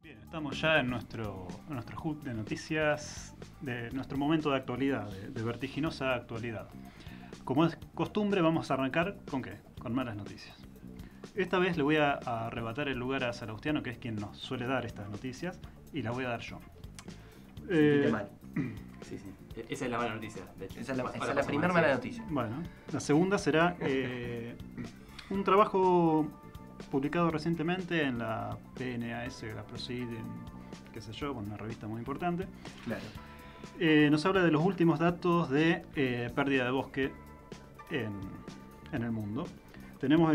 Bien, estamos ya en nuestro hub de noticias, de nuestro momento de actualidad, de vertiginosa actualidad. Como es costumbre, vamos a arrancar ¿con qué? Con malas noticias. Esta vez le voy a arrebatar el lugar a Salaustiano, que es quien nos suele dar estas noticias, y la voy a dar yo. Mal. Sí. Esa es la mala noticia, de hecho. Esa es la primera mala noticia. Bueno, la segunda será un trabajo publicado recientemente en la PNAS, la Proceeding, qué sé yo, una revista muy importante. Claro. Nos habla de los últimos datos de pérdida de bosque en el mundo. Tenemos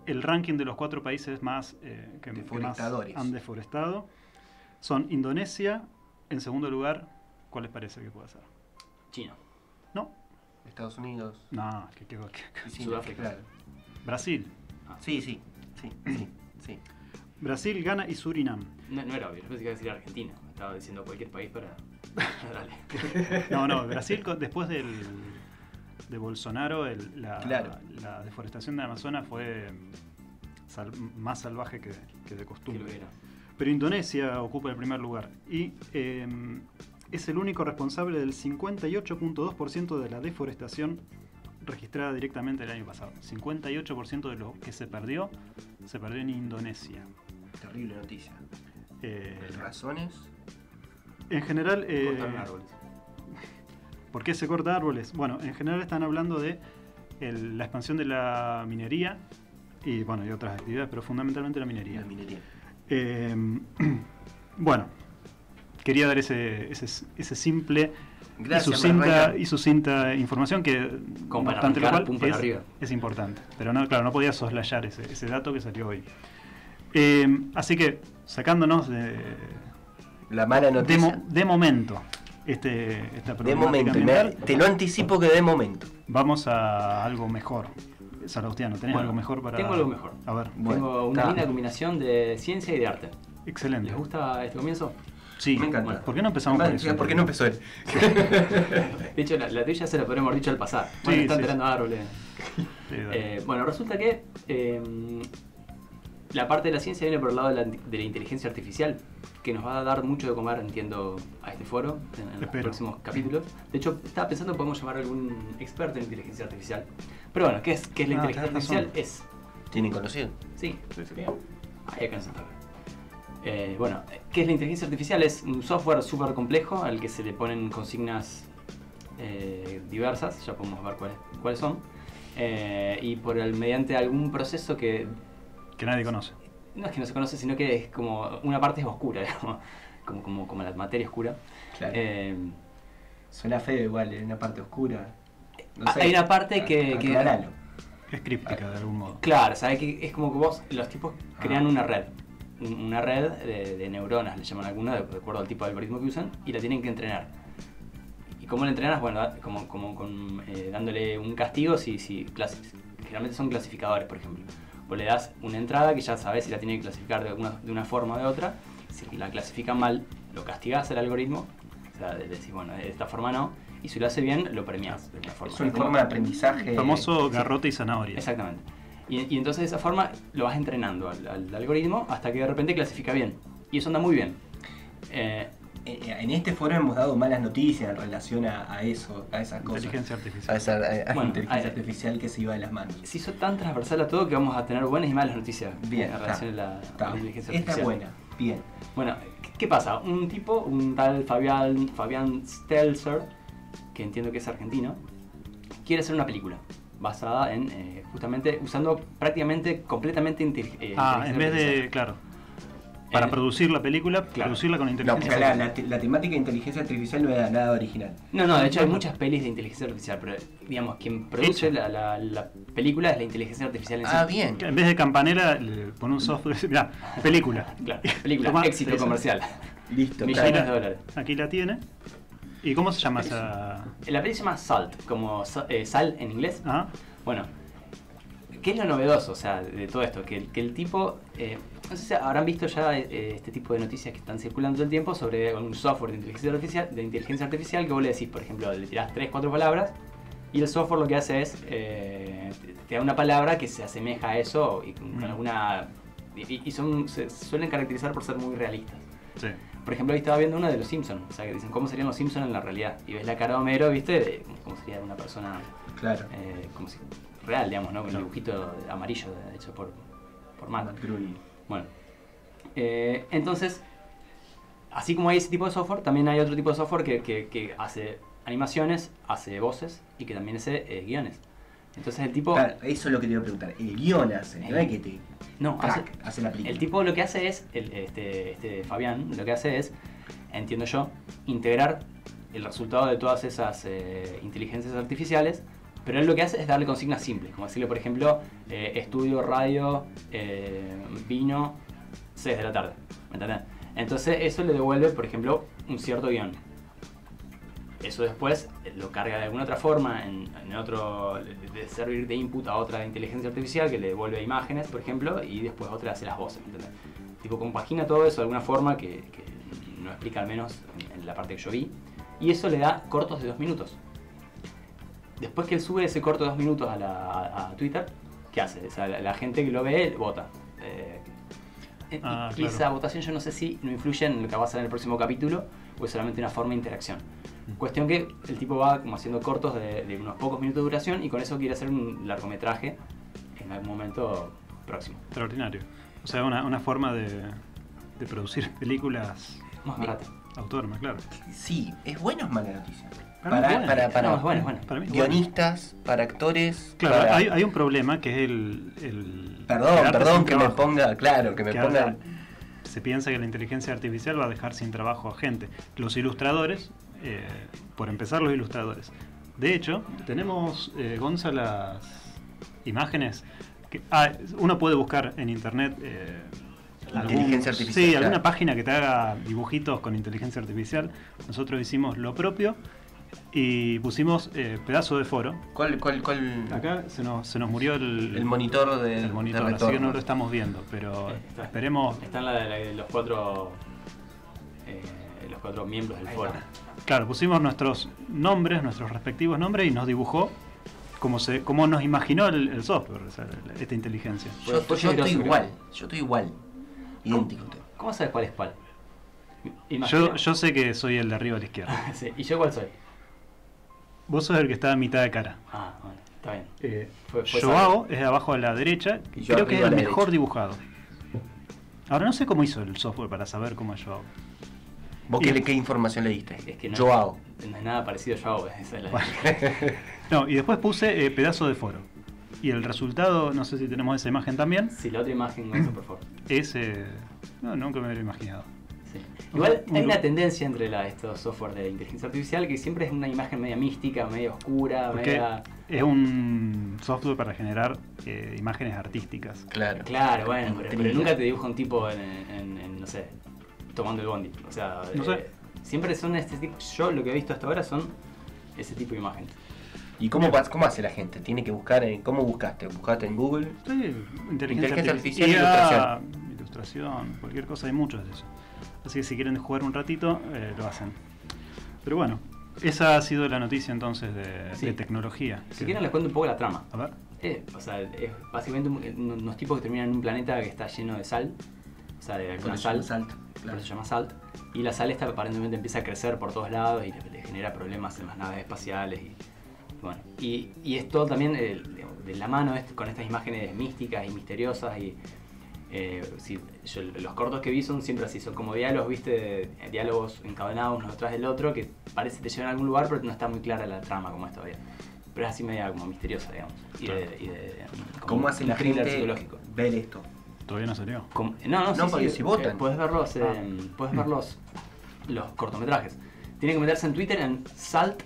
el ranking de los 4 países más que más han deforestado. Son Indonesia, en segundo lugar, ¿cuál les parece que puede ser? China. No. Estados Unidos. No, Sudáfrica. Claro. Brasil. Sí. Brasil, Ghana y Surinam. No era obvio, yo pensé que iba a decir Argentina. Me estaba diciendo cualquier país para... Dale. No, Brasil después de Bolsonaro, la deforestación de Amazonas fue más salvaje que de costumbre. Pero Indonesia ocupa el primer lugar y es el único responsable del 58.2% de la deforestación registrada directamente el año pasado. 58% de lo que se perdió en Indonesia. Terrible noticia. ¿Razones? En general... cortaron árboles. ¿Por qué se corta árboles? Bueno, en general están hablando de la expansión de la minería y otras actividades, pero fundamentalmente la minería. Bueno, quería dar ese simple y sucinta información que bastante es importante. Pero no podía soslayar ese dato que salió hoy. Así que, sacándonos de la mala noticia de momento esta problemática de momento, ambiental, te lo anticipo que de momento. Vamos a algo mejor. Salaustiano, ¿tenés algo mejor para...? Tengo algo mejor. A ver. Tengo una linda combinación de ciencia y de arte. Excelente. ¿Les gusta este comienzo? Sí. Me encanta. ¿Por qué no empezamos con eso? ¿Por qué no empezó él? De hecho, la tuya se la podríamos haber dicho al pasar. Están tirando árboles. Bueno, resulta que la parte de la ciencia viene por el lado de la inteligencia artificial, que nos va a dar mucho de comer, entiendo, a este foro en los próximos capítulos. De hecho, estaba pensando podemos llamar a algún experto en inteligencia artificial. Pero bueno, ¿qué es la inteligencia artificial? ¿Tienen conocido? Sí. Ahí acá bueno, ¿qué es la inteligencia artificial? Es un software súper complejo al que se le ponen consignas diversas, ya podemos ver cuáles son, y mediante algún proceso que nadie conoce. No es que no se conoce, sino que es como una parte es oscura, digamos, como la materia oscura. Claro. Suena feo igual, en una parte oscura. No sé, hay una parte que es críptica de algún modo. Claro, ¿sabes? Que es como que los tipos crean una red de neuronas, le llaman algunos, de acuerdo al tipo de algoritmo que usan, y la tienen que entrenar. ¿Y cómo la entrenas? Bueno, dándole un castigo, generalmente son clasificadores, por ejemplo. Vos le das una entrada que ya sabes si la tiene que clasificar de una forma o de otra. Si la clasifica mal, lo castigás al algoritmo, o sea, decís, bueno, de esta forma no, y si lo hace bien, lo premiás de una forma. Es una forma de aprendizaje. El famoso garrote y zanahoria. Exactamente. Y entonces de esa forma lo vas entrenando al algoritmo hasta que de repente clasifica bien. Y eso anda muy bien. En este foro hemos dado malas noticias en relación a eso, a esas cosas. Inteligencia artificial. A esa inteligencia artificial que se iba de las manos. Se hizo tan transversal a todo que vamos a tener buenas y malas noticias en relación a la inteligencia artificial. Esta buena, bien. Bueno, ¿qué pasa? Un tal Fabián Stelzer, que entiendo que es argentino, quiere hacer una película basada en, justamente, usando prácticamente completamente inteligencia en vez de, para producir la película, producirla con inteligencia artificial. La temática de inteligencia artificial no era nada original. No, de hecho hay muchas pelis de inteligencia artificial, pero digamos, quien produce la película es la inteligencia artificial en sí. Bien. En vez de Campanella, le pone un software, mirá, película. Claro, película, éxito comercial. Listo. Millones de dólares. Aquí la tiene. ¿Y cómo se llama esa...? La peli se llama Salt, como sal en inglés. Ah. Bueno, ¿qué es lo novedoso, o sea, de todo esto? Que el tipo... no sé si habrán visto ya este tipo de noticias que están circulando todo el tiempo sobre un software de inteligencia artificial que vos le decís, por ejemplo, le tirás 3-4 palabras y el software lo que hace es te da una palabra que se asemeja a eso y con alguna Y se suelen caracterizar por ser muy realistas. Sí. Por ejemplo, ahí estaba viendo una de los Simpsons, o sea, que dicen cómo serían los Simpsons en la realidad. Y ves la cara de Homero, ¿viste? De cómo sería una persona Claro. como si, real, digamos, ¿no? Con el dibujito amarillo hecho por Matt. Bueno, entonces, así como hay ese tipo de software, también hay otro tipo de software que hace animaciones, hace voces y que también hace guiones. Entonces el tipo... Claro, eso es lo que te iba a preguntar. El guión hace, no es que te... No, hace la película. El tipo lo que hace es, este Fabián, lo que hace es, entiendo yo, integrar el resultado de todas esas inteligencias artificiales, pero él lo que hace es darle consignas simples, como decirle, por ejemplo, estudio, radio, vino, 6 de la tarde, ¿me entendés? Entonces eso le devuelve, por ejemplo, un cierto guión. Eso después lo carga de alguna otra forma en otro, de servir de input a otra inteligencia artificial que le devuelve imágenes, por ejemplo, y después otra hace las voces, ¿entendés? Tipo, compagina todo eso de alguna forma que no explica, al menos en la parte que yo vi, y eso le da cortos de 2 minutos. Después que él sube ese corto de 2 minutos a Twitter, ¿qué hace? O sea, la gente que lo ve vota. Y claro. esa votación yo no sé si no influye en lo que va a ser en el próximo capítulo o es solamente una forma de interacción. Cuestión que el tipo va como haciendo cortos de unos pocos minutos de duración y con eso quiere hacer un largometraje en algún momento próximo. Extraordinario. O sea, una forma de producir películas Más barato. autónomas, claro. Sí, ¿es buena o es mala noticia? No, es bueno. Para mí es guionistas, para actores. Claro, para... hay un problema que es el Perdón, que me trabajo. ponga, claro, que me Que ponga... ahora se piensa que la inteligencia artificial va a dejar sin trabajo a gente. Los ilustradores, por empezar los ilustradores. De hecho, tenemos, Gonza, las imágenes que uno puede buscar en internet Inteligencia artificial. Sí, claro. alguna página que te haga dibujitos con inteligencia artificial. Nosotros hicimos lo propio y pusimos pedazo de foro. ¿Cuál? Acá se nos murió El monitor de el monitor, de así que retorno. no lo estamos viendo, pero esperemos. Está en la de los cuatro miembros del foro. Claro, pusimos nuestros nombres, nuestros respectivos nombres y nos dibujó como nos imaginó el software, o sea, esta inteligencia. Yo estoy igual. Idéntico. ¿Cómo sabes cuál es cuál? Yo sé que soy el de arriba a la izquierda. Sí. ¿Y yo cuál soy? Vos sos el que está a mitad de cara. Ah, bueno, está bien. Joao es de abajo a la derecha, Y yo creo que es arriba el a la mejor derecha. dibujado. Ahora no sé cómo hizo el software para saber cómo es Joao. ¿Vos qué información le diste? Es que no Joao. No es nada parecido a Joao, esa es la... No, y después puse pedazo de foro. Y el resultado, no sé si tenemos esa imagen también, Sí, la otra imagen, por favor. es... no, nunca me hubiera imaginado. Sí. Igual hay una tendencia entre estos software de inteligencia artificial que siempre es una imagen media mística, media oscura, Porque media... es un software para generar imágenes artísticas. Claro. Claro, bueno, pero Intriga. nunca te dibuja un tipo en, no sé, tomando el bondi. O sea, No sé. siempre son este tipo... Yo lo que he visto hasta ahora son ese tipo de imágenes. ¿Y cómo hace la gente? ¿Tiene que buscar cómo buscaste? ¿Buscaste en Google? Sí, Inteligencia artificial y IA, ilustración, cualquier cosa, hay muchos de eso. Así que si quieren jugar un ratito, lo hacen. Pero bueno, esa ha sido la noticia entonces de tecnología. Si quieren les cuento un poco la trama. A ver. O sea, es básicamente unos tipos que terminan en un planeta que está lleno de sal. O sea, de alguna sal. Por eso se llama Salt. Y la sal esta aparentemente empieza a crecer por todos lados y le genera problemas en las naves espaciales. Bueno, y es todo también de la mano con estas imágenes místicas y misteriosas. Y los cortos que vi son siempre así, son como diálogos, viste, diálogos encadenados uno detrás del otro que parece que te llevan a algún lugar, pero no está muy clara la trama como es todavía. Pero es así media como misteriosa, digamos. ¿Cómo hace la thriller gente psicológico. ver esto? Todavía no salió. No, porque si votan. Puedes ver los cortometrajes. Tienen que meterse en Twitter en Salt,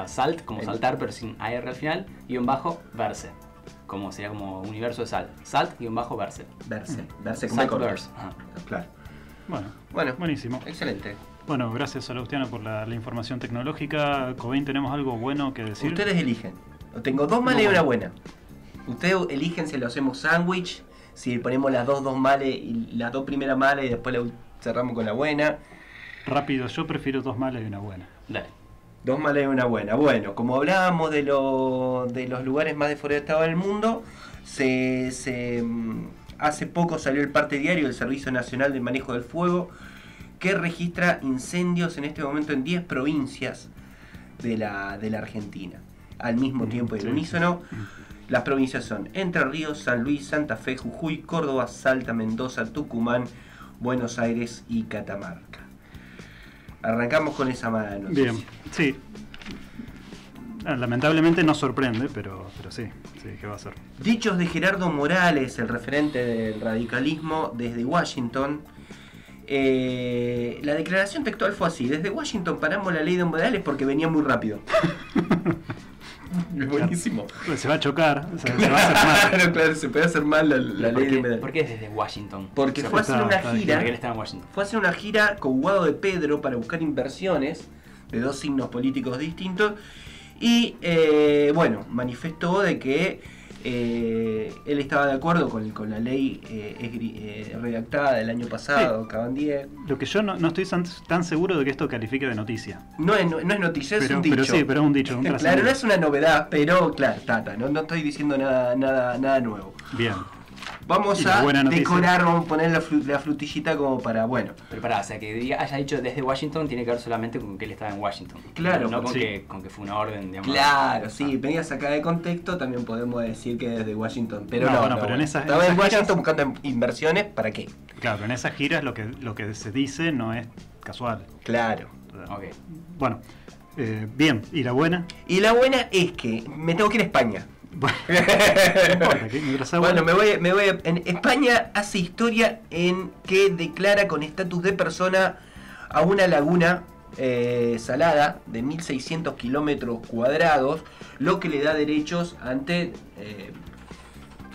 Salt como saltar pero sin AR al final, _verse. Como sería como universo de Salt. Salt_verse. Verse como Saltverse. Ajá. Claro. Bueno, buenísimo. Excelente. Bueno, gracias a Luciano por la información tecnológica. Cobain, ¿tenemos algo bueno que decir? Ustedes eligen. Tengo 2 malas y una buena. Ustedes eligen si lo hacemos sándwich, si ponemos las dos malas y las 2 primeras malas y después cerramos con la buena. Rápido, yo prefiero 2 malas y una buena. Dale. 2 malas y una buena. Bueno, como hablábamos de los lugares más deforestados del mundo, hace poco salió el parte diario del Servicio Nacional de Manejo del Fuego, que registra incendios en este momento en 10 provincias de la Argentina. Al mismo tiempo y al unísono, las provincias son Entre Ríos, San Luis, Santa Fe, Jujuy, Córdoba, Salta, Mendoza, Tucumán, Buenos Aires y Catamarca. Arrancamos con esa mala noticia. Bien, sí. Lamentablemente no sorprende, pero sí, ¿qué va a ser? Dichos de Gerardo Morales, el referente del radicalismo desde Washington. La declaración textual fue así: desde Washington paramos la ley de humedales porque venía muy rápido. Es buenísimo. Se va a chocar, se va a hacer mal. Claro, se puede hacer mal la ley de humedales. ¿Por qué es desde Washington? Porque fue a hacer una gira. Él está en Washington. Fue a hacer una gira con Guado de Pedro para buscar inversiones de dos signos políticos distintos. Y bueno, manifestó de que él estaba de acuerdo con la ley redactada del año pasado, sí. Cabandier. Lo que yo no estoy tan seguro de que esto califique de noticia. No es noticia, es un dicho. Pero sí, pero es un dicho. Claro, no es una novedad, pero claro, no estoy diciendo nada nuevo. Bien. Vamos a decorar, vamos a poner la frutillita como para, bueno. Pero pará, o sea, que haya dicho desde Washington tiene que ver solamente con que él estaba en Washington. Claro. No con, sí. con que fue una orden, digamos. Claro, sí, venía sacada de contexto, también podemos decir que desde Washington. Pero pero en esas estaba en Washington giras, buscando inversiones, ¿para qué? Claro, en esas giras lo que se dice no es casual. Claro. Okay. Bueno, bien, ¿y la buena? Y la buena es que me tengo que ir a España. Bueno, no importa, bueno, me voy en España hace historia en que declara con estatus de persona a una laguna salada de 1.600 kilómetros cuadrados, lo que le da derechos ante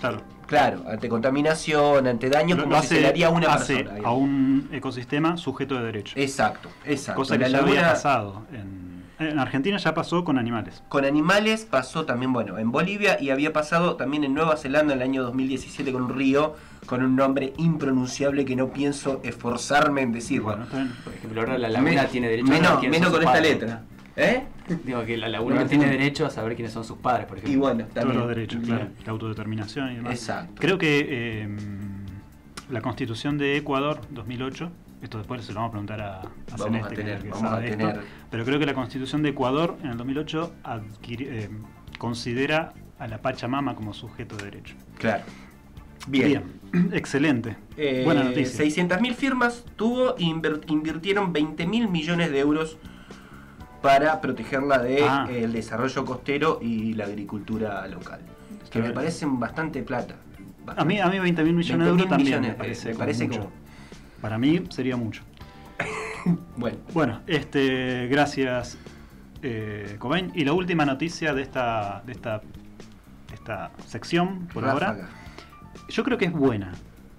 ante contaminación, ante daños, como si se le haría a una persona, a un ecosistema sujeto de derecho. Exacto. Cosa que ya había pasado en Argentina, ya pasó con animales. Con animales pasó también, bueno, en Bolivia, y había pasado también en Nueva Zelanda en el año 2017 con un río con un nombre impronunciable que no pienso esforzarme en decirlo. Bueno, por ejemplo, ahora la laguna tiene derecho a saber quiénes menos son con sus esta padres. letra. Digo que la laguna no tiene derecho a saber quiénes son sus padres, por ejemplo. Y bueno, también. Todos los derechos, claro. La autodeterminación y demás. Exacto. Creo que la Constitución de Ecuador 2008, esto después se lo vamos a preguntar a Celeste, vamos a tener. Pero creo que la Constitución de Ecuador en el 2008 considera a la Pachamama como sujeto de derecho. Claro. Bien. Excelente. Buena noticia. 600.000 firmas tuvo e invirtieron 20.000 millones de euros para protegerla del desarrollo costero y la agricultura local. Que me parece bastante plata. Bastante. A mí 20.000 millones de euros también me parece como... Para mí sería mucho. Bueno, gracias Cobain. Y la última noticia de esta sección por ahora, yo creo que es buena.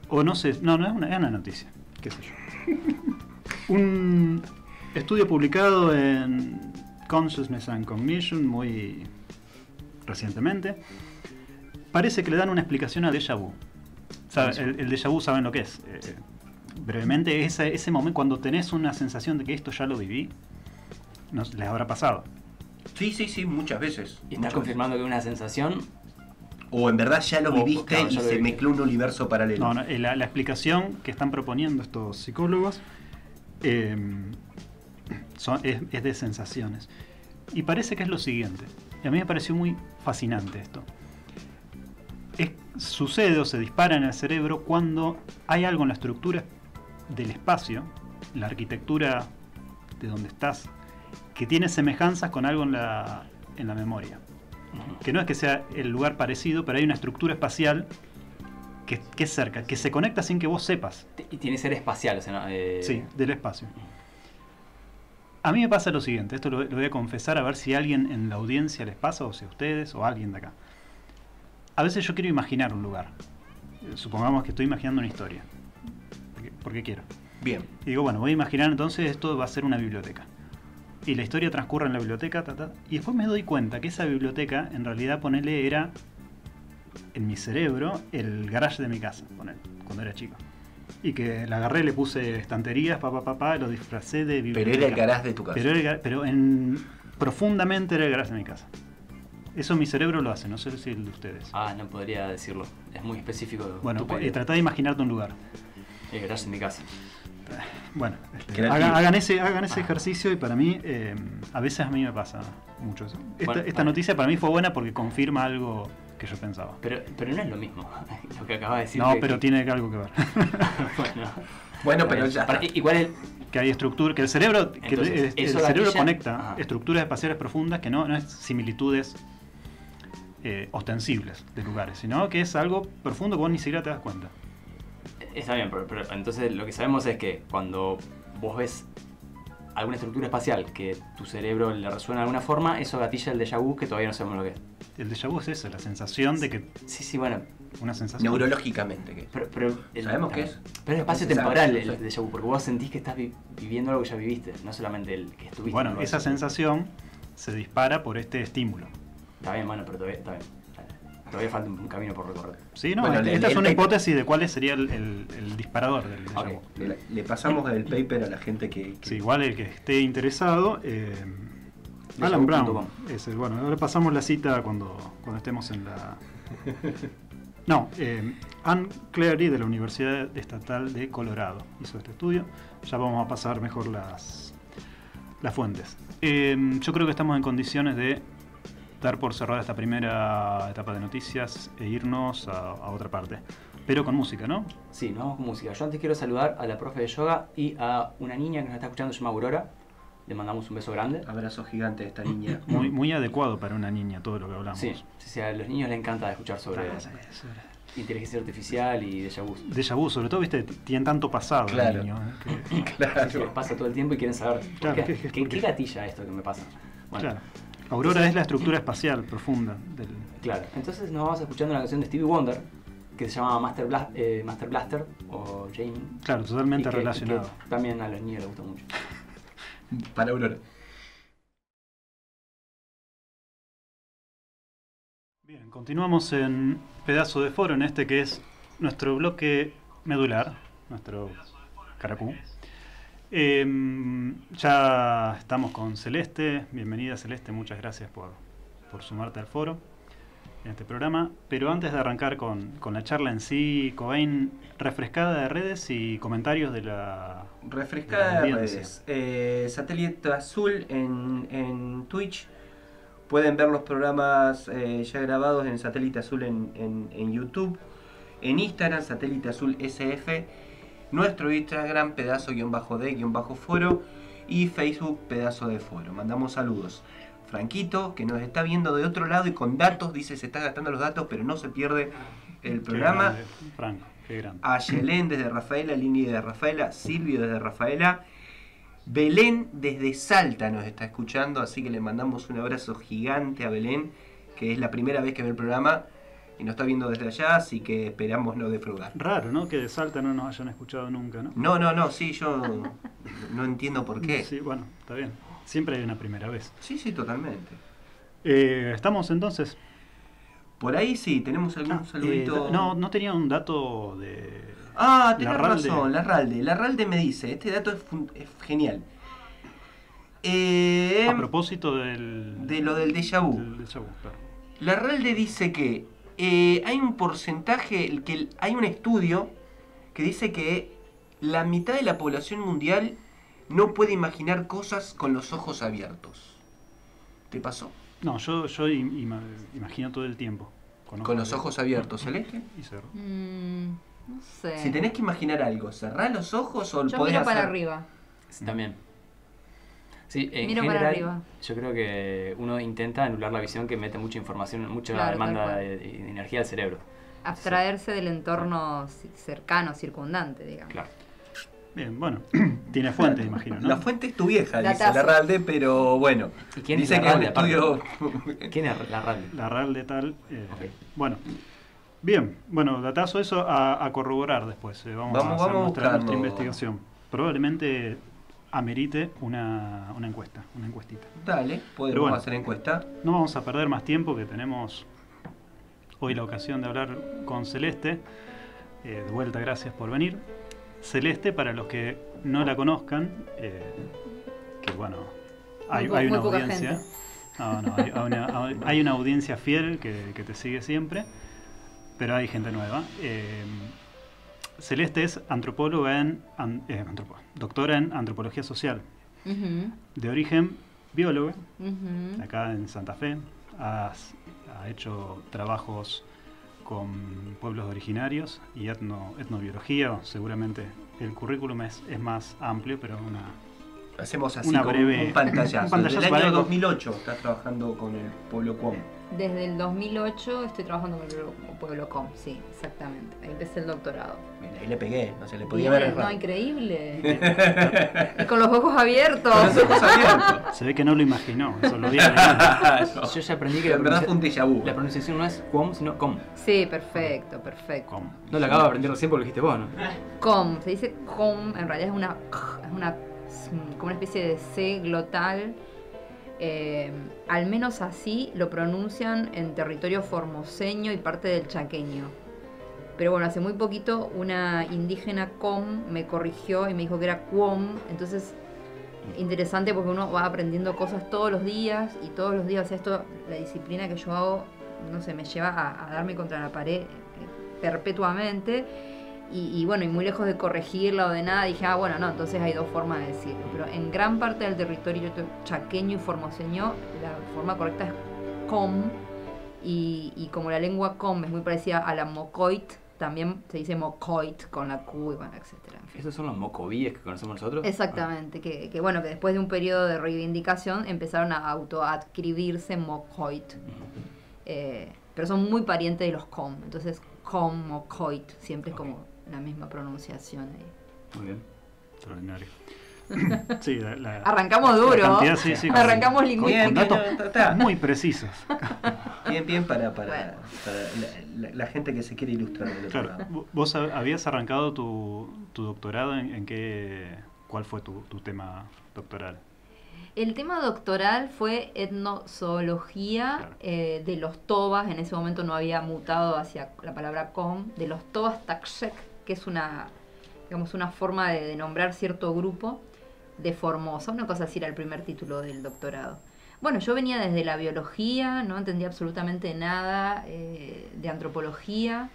O no sé, no es una noticia, qué sé yo. Un estudio publicado en Consciousness and Cognition muy recientemente parece que le dan una explicación a déjà vu. El déjà vu, ¿saben lo que es? Brevemente, ese momento cuando tenés una sensación de que esto ya lo viví, les habrá pasado. Sí, muchas veces. ¿Y estás confirmando que es una sensación? O en verdad ya lo viviste y se mezcló un universo paralelo. No, la explicación que están proponiendo estos psicólogos es de sensaciones. Y parece que es lo siguiente. Y a mí me pareció muy fascinante esto. Sucede o se dispara en el cerebro cuando hay algo en la estructura del espacio, la arquitectura de donde estás, que tiene semejanzas con algo en la memoria. Que no es que sea el lugar parecido, pero hay una estructura espacial que es cerca, que se conecta sin que vos sepas. Y tiene que ser espacial, o sea, ¿no? Sí, del espacio. A mí me pasa lo siguiente, esto lo voy a confesar a ver si a alguien en la audiencia les pasa, o si a ustedes, o a alguien de acá. A veces yo quiero imaginar un lugar. Supongamos que estoy imaginando una historia. Porque quiero. Bien. Y digo, bueno, voy a imaginar entonces esto va a ser una biblioteca. Y la historia transcurre en la biblioteca, y después me doy cuenta que esa biblioteca, en realidad, ponele, era en mi cerebro el garage de mi casa, ponele, cuando era chico. Y que la agarré, le puse estanterías, lo disfracé de biblioteca. Pero era el garage de tu casa. Pero profundamente era el garage de mi casa. Eso mi cerebro lo hace, no sé si el de ustedes. No podría decirlo. Es muy específico. Bueno, tratá de imaginarte un lugar. Gracias en mi casa. Bueno, hagan ese ejercicio y para mí, a veces a mí me pasa mucho eso. Esta noticia para mí fue buena porque confirma algo que yo pensaba. Pero no es lo mismo lo que acabas de decir. No, pero tiene algo que ver. Bueno, pero ya. Igual que hay estructuras, que el cerebro, Entonces, el cerebro conecta estructuras espaciales profundas que no es similitudes ostensibles de lugares, sino que es algo profundo que vos ni siquiera te das cuenta. Está bien, pero entonces lo que sabemos es que cuando vos ves alguna estructura espacial que tu cerebro le resuena de alguna forma, eso gatilla el déjà vu, que todavía no sabemos lo que es. El déjà vu es eso, la sensación de que... Sí, bueno. Una sensación. Neurológicamente, ¿qué es? Pero ¿Sabemos qué es? Pero es espacio temporal el déjà vu, porque vos sentís que estás viviendo algo que ya viviste, no solamente el que estuviste. Bueno, esa sensación se dispara por este estímulo. Está bien, bueno, pero todavía falta un camino por recorrer. Sí, no, bueno, esta es una hipótesis de cuál sería el disparador del déjà vu. Le pasamos el paper a la gente que... Sí, igual el que esté interesado... Alan Brown. Bueno, ahora pasamos la cita cuando estemos en la... No, Ann Cleary de la Universidad Estatal de Colorado hizo este estudio. Ya vamos a pasar mejor las fuentes. Yo creo que estamos en condiciones de dar por cerrada esta primera etapa de noticias e irnos a otra parte. Pero con música, ¿no? Sí, nos vamos con música. Yo antes quiero saludar a la profe de yoga y a una niña que nos está escuchando, se llama Aurora. Le mandamos un beso grande. Abrazo gigante a esta niña. Muy adecuado para una niña todo lo que hablamos. Sí, a los niños les encanta escuchar sobre inteligencia artificial y déjà vu. Déjà vu, sobre todo, viste, tienen tanto pasado claro. el niño. Claro. Les pasa todo el tiempo y quieren saber ¿qué gatilla esto que me pasa? Bueno, claro. Aurora es la estructura espacial profunda del... Claro, entonces nos vamos escuchando una canción de Stevie Wonder que se llama Master Blaster o Jamie. Claro, totalmente relacionado. Que también a los niños les gusta mucho. Para Aurora. Bien, continuamos en Pedazo de Foro, en este que es nuestro bloque medular, nuestro caracú. Ya estamos con Celeste. Bienvenida, Celeste, muchas gracias por sumarte al foro en este programa. Pero antes de arrancar con la charla en sí, Cobain, refrescada de redes y comentarios de la... Refrescada de redes. Satélite Azul en Twitch. Pueden ver los programas ya grabados en Satélite Azul en YouTube. En Instagram, Satélite Azul SF. Nuestro Instagram, pedazo-de-foro. Y Facebook, pedazo de foro. Mandamos saludos. Franquito, que nos está viendo de otro lado y con datos, dice se está gastando los datos, pero no se pierde el programa. Qué grande, Franco, qué grande. A Yelén desde Rafaela, Lini desde Rafaela, Silvio desde Rafaela. Belén desde Salta nos está escuchando, así que le mandamos un abrazo gigante a Belén, que es la primera vez que ve el programa y nos está viendo desde allá, así que esperamos no defraudar. Raro, ¿no? Que de Salta no nos hayan escuchado nunca, ¿no? No, sí, yo no entiendo por qué. Sí, bueno, está bien. Siempre hay una primera vez. Sí, totalmente. ¿Estamos entonces? Por ahí sí, tenemos algún saludito. No tenía un dato de... Tenés razón, Larralde me dice, este dato es genial. A propósito de lo del déjà vu. Claro. Larralde dice que hay un porcentaje, hay un estudio que dice que la mitad de la población mundial no puede imaginar cosas con los ojos abiertos. ¿Te pasó? No, yo imagino todo el tiempo. Con los ojos abiertos, ¿Celeste? Y cerro. No sé. Si tenés que imaginar algo, ¿cerrás los ojos o yo podés miro hacer? para arriba. Sí, también. Sí, en miro general, para arriba. Yo creo que uno intenta anular la visión que mete mucha información, mucha demanda de energía al cerebro. Abstraerse del entorno cercano, circundante, digamos. Claro. Bien, bueno, tiene fuente, imagino, ¿no? La fuente es tu vieja, dice Datazo. Larralde, pero bueno. ¿Y quién dice es que es un Larralde, estudio... ¿Quién es Larralde? Larralde tal. Okay. Bueno, bien, datazo eso a corroborar después. Vamos a hacer nuestra investigación. Probablemente amerite una encuestita. Dale, podemos hacer encuesta. No vamos a perder más tiempo, que tenemos hoy la ocasión de hablar con Celeste. De vuelta, gracias por venir. Celeste, para los que no la conozcan, que bueno, hay una audiencia. No, hay una audiencia fiel que te sigue siempre, pero hay gente nueva. Celeste es doctora en antropología social, de origen bióloga, acá en Santa Fe. Ha hecho trabajos con pueblos originarios y etnobiología. Seguramente el currículum es más amplio, pero hacemos así una como breve, un pantallazo. Desde el año 2008 estás trabajando con el pueblo Com. Desde el 2008 estoy trabajando con el pueblo Com, sí, exactamente. Ahí empecé el doctorado. Mira, ahí le pegué, no se le podía ver errado. No, increíble. Y con los ojos abiertos. Con los ojos abiertos. Se ve que no lo imaginó, eso lo vi. No. Yo ya aprendí que la verdad fue un déjà vu. La pronunciación no es com, sino com. Sí, perfecto. Com. No lo acabo de aprender recién porque lo dijiste vos, ¿no? Com, se dice com, en realidad es como una especie de C glotal. Al menos así lo pronuncian en territorio formoseño y parte del chaqueño. Pero bueno, hace muy poquito una indígena com me corrigió y me dijo que era quom. Entonces, interesante porque uno va aprendiendo cosas todos los días y todos los días, la disciplina que yo hago, no sé, me lleva a darme contra la pared perpetuamente. Y bueno, y muy lejos de corregirla o de nada, dije, bueno, no, entonces hay dos formas de decirlo. Pero en gran parte del territorio chaqueño y formoseño, la forma correcta es com. Y como la lengua com es muy parecida a la mocoit, también se dice mocoit con la Q y bueno, etcétera. En fin. ¿Esos son los mocovíes que conocemos nosotros? Exactamente, que bueno, que después de un periodo de reivindicación empezaron a autoadscribirse mocoit. Pero son muy parientes de los com, entonces com, mocoit, siempre es como la misma pronunciación ahí. Muy bien. Extraordinario. Sí, arrancamos duro. Cantidad, sí, arrancamos lingüística. Con datos muy precisos. Bien para la gente que se quiere ilustrar del otro lado. ¿Vos habías arrancado tu doctorado cuál fue tu tema doctoral? El tema doctoral fue etnozoología, claro. De los tobas. En ese momento no había mutado hacia la palabra com, de los tobas Taxec, que es una forma de nombrar cierto grupo de Formosa, una cosa así era el primer título del doctorado. Bueno, yo venía desde la biología, no entendía absolutamente nada de antropología,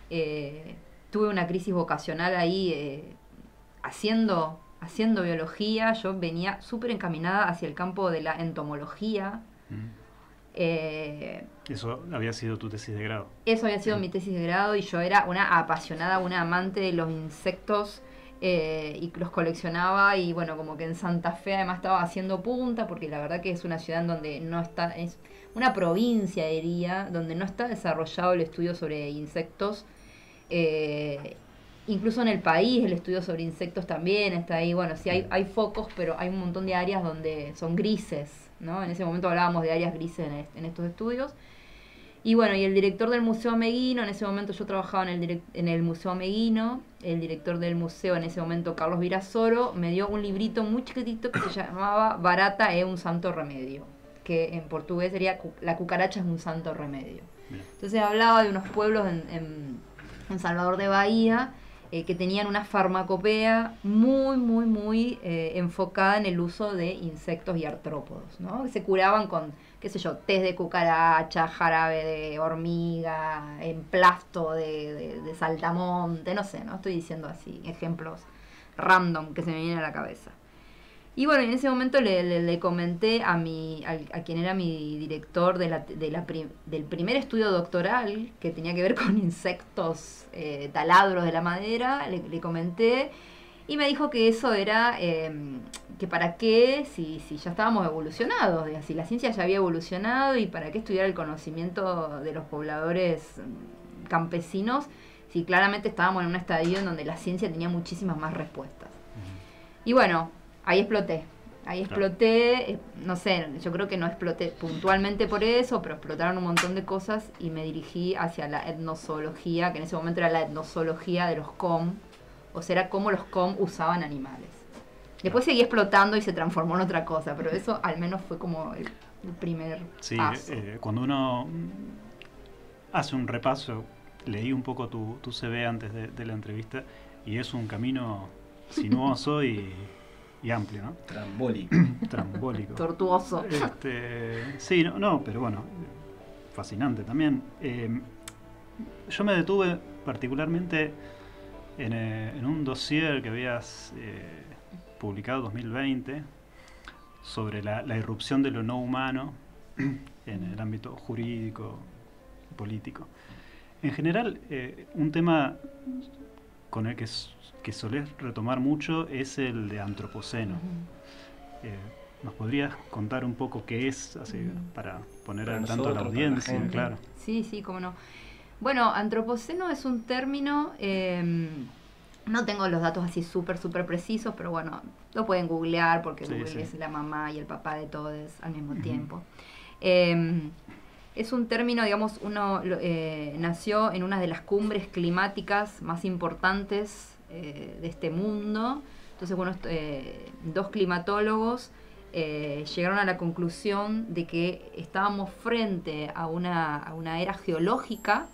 tuve una crisis vocacional ahí haciendo biología. Yo venía súper encaminada hacia el campo de la entomología. Eso había sido tu tesis de grado. Eso había sido mi tesis de grado y yo era una apasionada, una amante de los insectos y los coleccionaba y bueno, como que en Santa Fe además estaba haciendo punta porque la verdad que es una ciudad en donde no está, es una provincia diría, donde no está desarrollado el estudio sobre insectos. Incluso en el país el estudio sobre insectos también está ahí. Bueno, sí hay focos, pero hay un montón de áreas donde son grises, ¿no? En ese momento hablábamos de áreas grises en estos estudios. Y bueno, y el director del Museo Meguino, en ese momento yo trabajaba en el Museo Meguino, el director del museo en ese momento, Carlos Virasoro, me dio un librito muy chiquitito que se llamaba Barata é un santo remedio, que en portugués sería La cucaracha es un santo remedio. Entonces hablaba de unos pueblos en Salvador de Bahía, que tenían una farmacopea muy enfocada en el uso de insectos y artrópodos, ¿no? Que se curaban con, qué sé yo, test de cucaracha, jarabe de hormiga, emplasto de saltamonte, no sé, no estoy diciendo así, ejemplos random que se me vienen a la cabeza. Y bueno, en ese momento le comenté a quien era mi director del primer estudio doctoral, que tenía que ver con insectos taladros de la madera, le comenté, y me dijo que eso era, que para qué, si ya estábamos evolucionados, si la ciencia ya había evolucionado, y para qué estudiar el conocimiento de los pobladores campesinos, si claramente estábamos en un estadio en donde la ciencia tenía muchísimas más respuestas. Y bueno, ahí exploté, no sé, yo creo que no exploté puntualmente por eso, pero explotaron un montón de cosas y me dirigí hacia la etnozoología, que en ese momento era la etnozoología de los com, o sea, era cómo los com usaban animales. Después seguí explotando y se transformó en otra cosa, pero eso al menos fue como el primer paso. Cuando uno hace un repaso, leí un poco tu CV antes de la entrevista y es un camino sinuoso y y amplio, ¿no? Trambólico. Tortuoso. Sí, no, pero bueno, fascinante también. Yo me detuve particularmente en un dossier que habías publicado en 2020 sobre la irrupción de lo no humano en el ámbito jurídico y político. En general, un tema con el que solés retomar mucho es el de antropoceno. ¿Nos podrías contar un poco qué es, así, para poner al tanto a la audiencia? Claro. Sí, cómo no. Bueno, antropoceno es un término, no tengo los datos así súper precisos, pero bueno, lo pueden googlear porque Google es la mamá y el papá de todos al mismo tiempo. Es un término, digamos, nació en una de las cumbres climáticas más importantes de este mundo. Entonces, bueno, dos climatólogos llegaron a la conclusión de que estábamos frente a una era geológica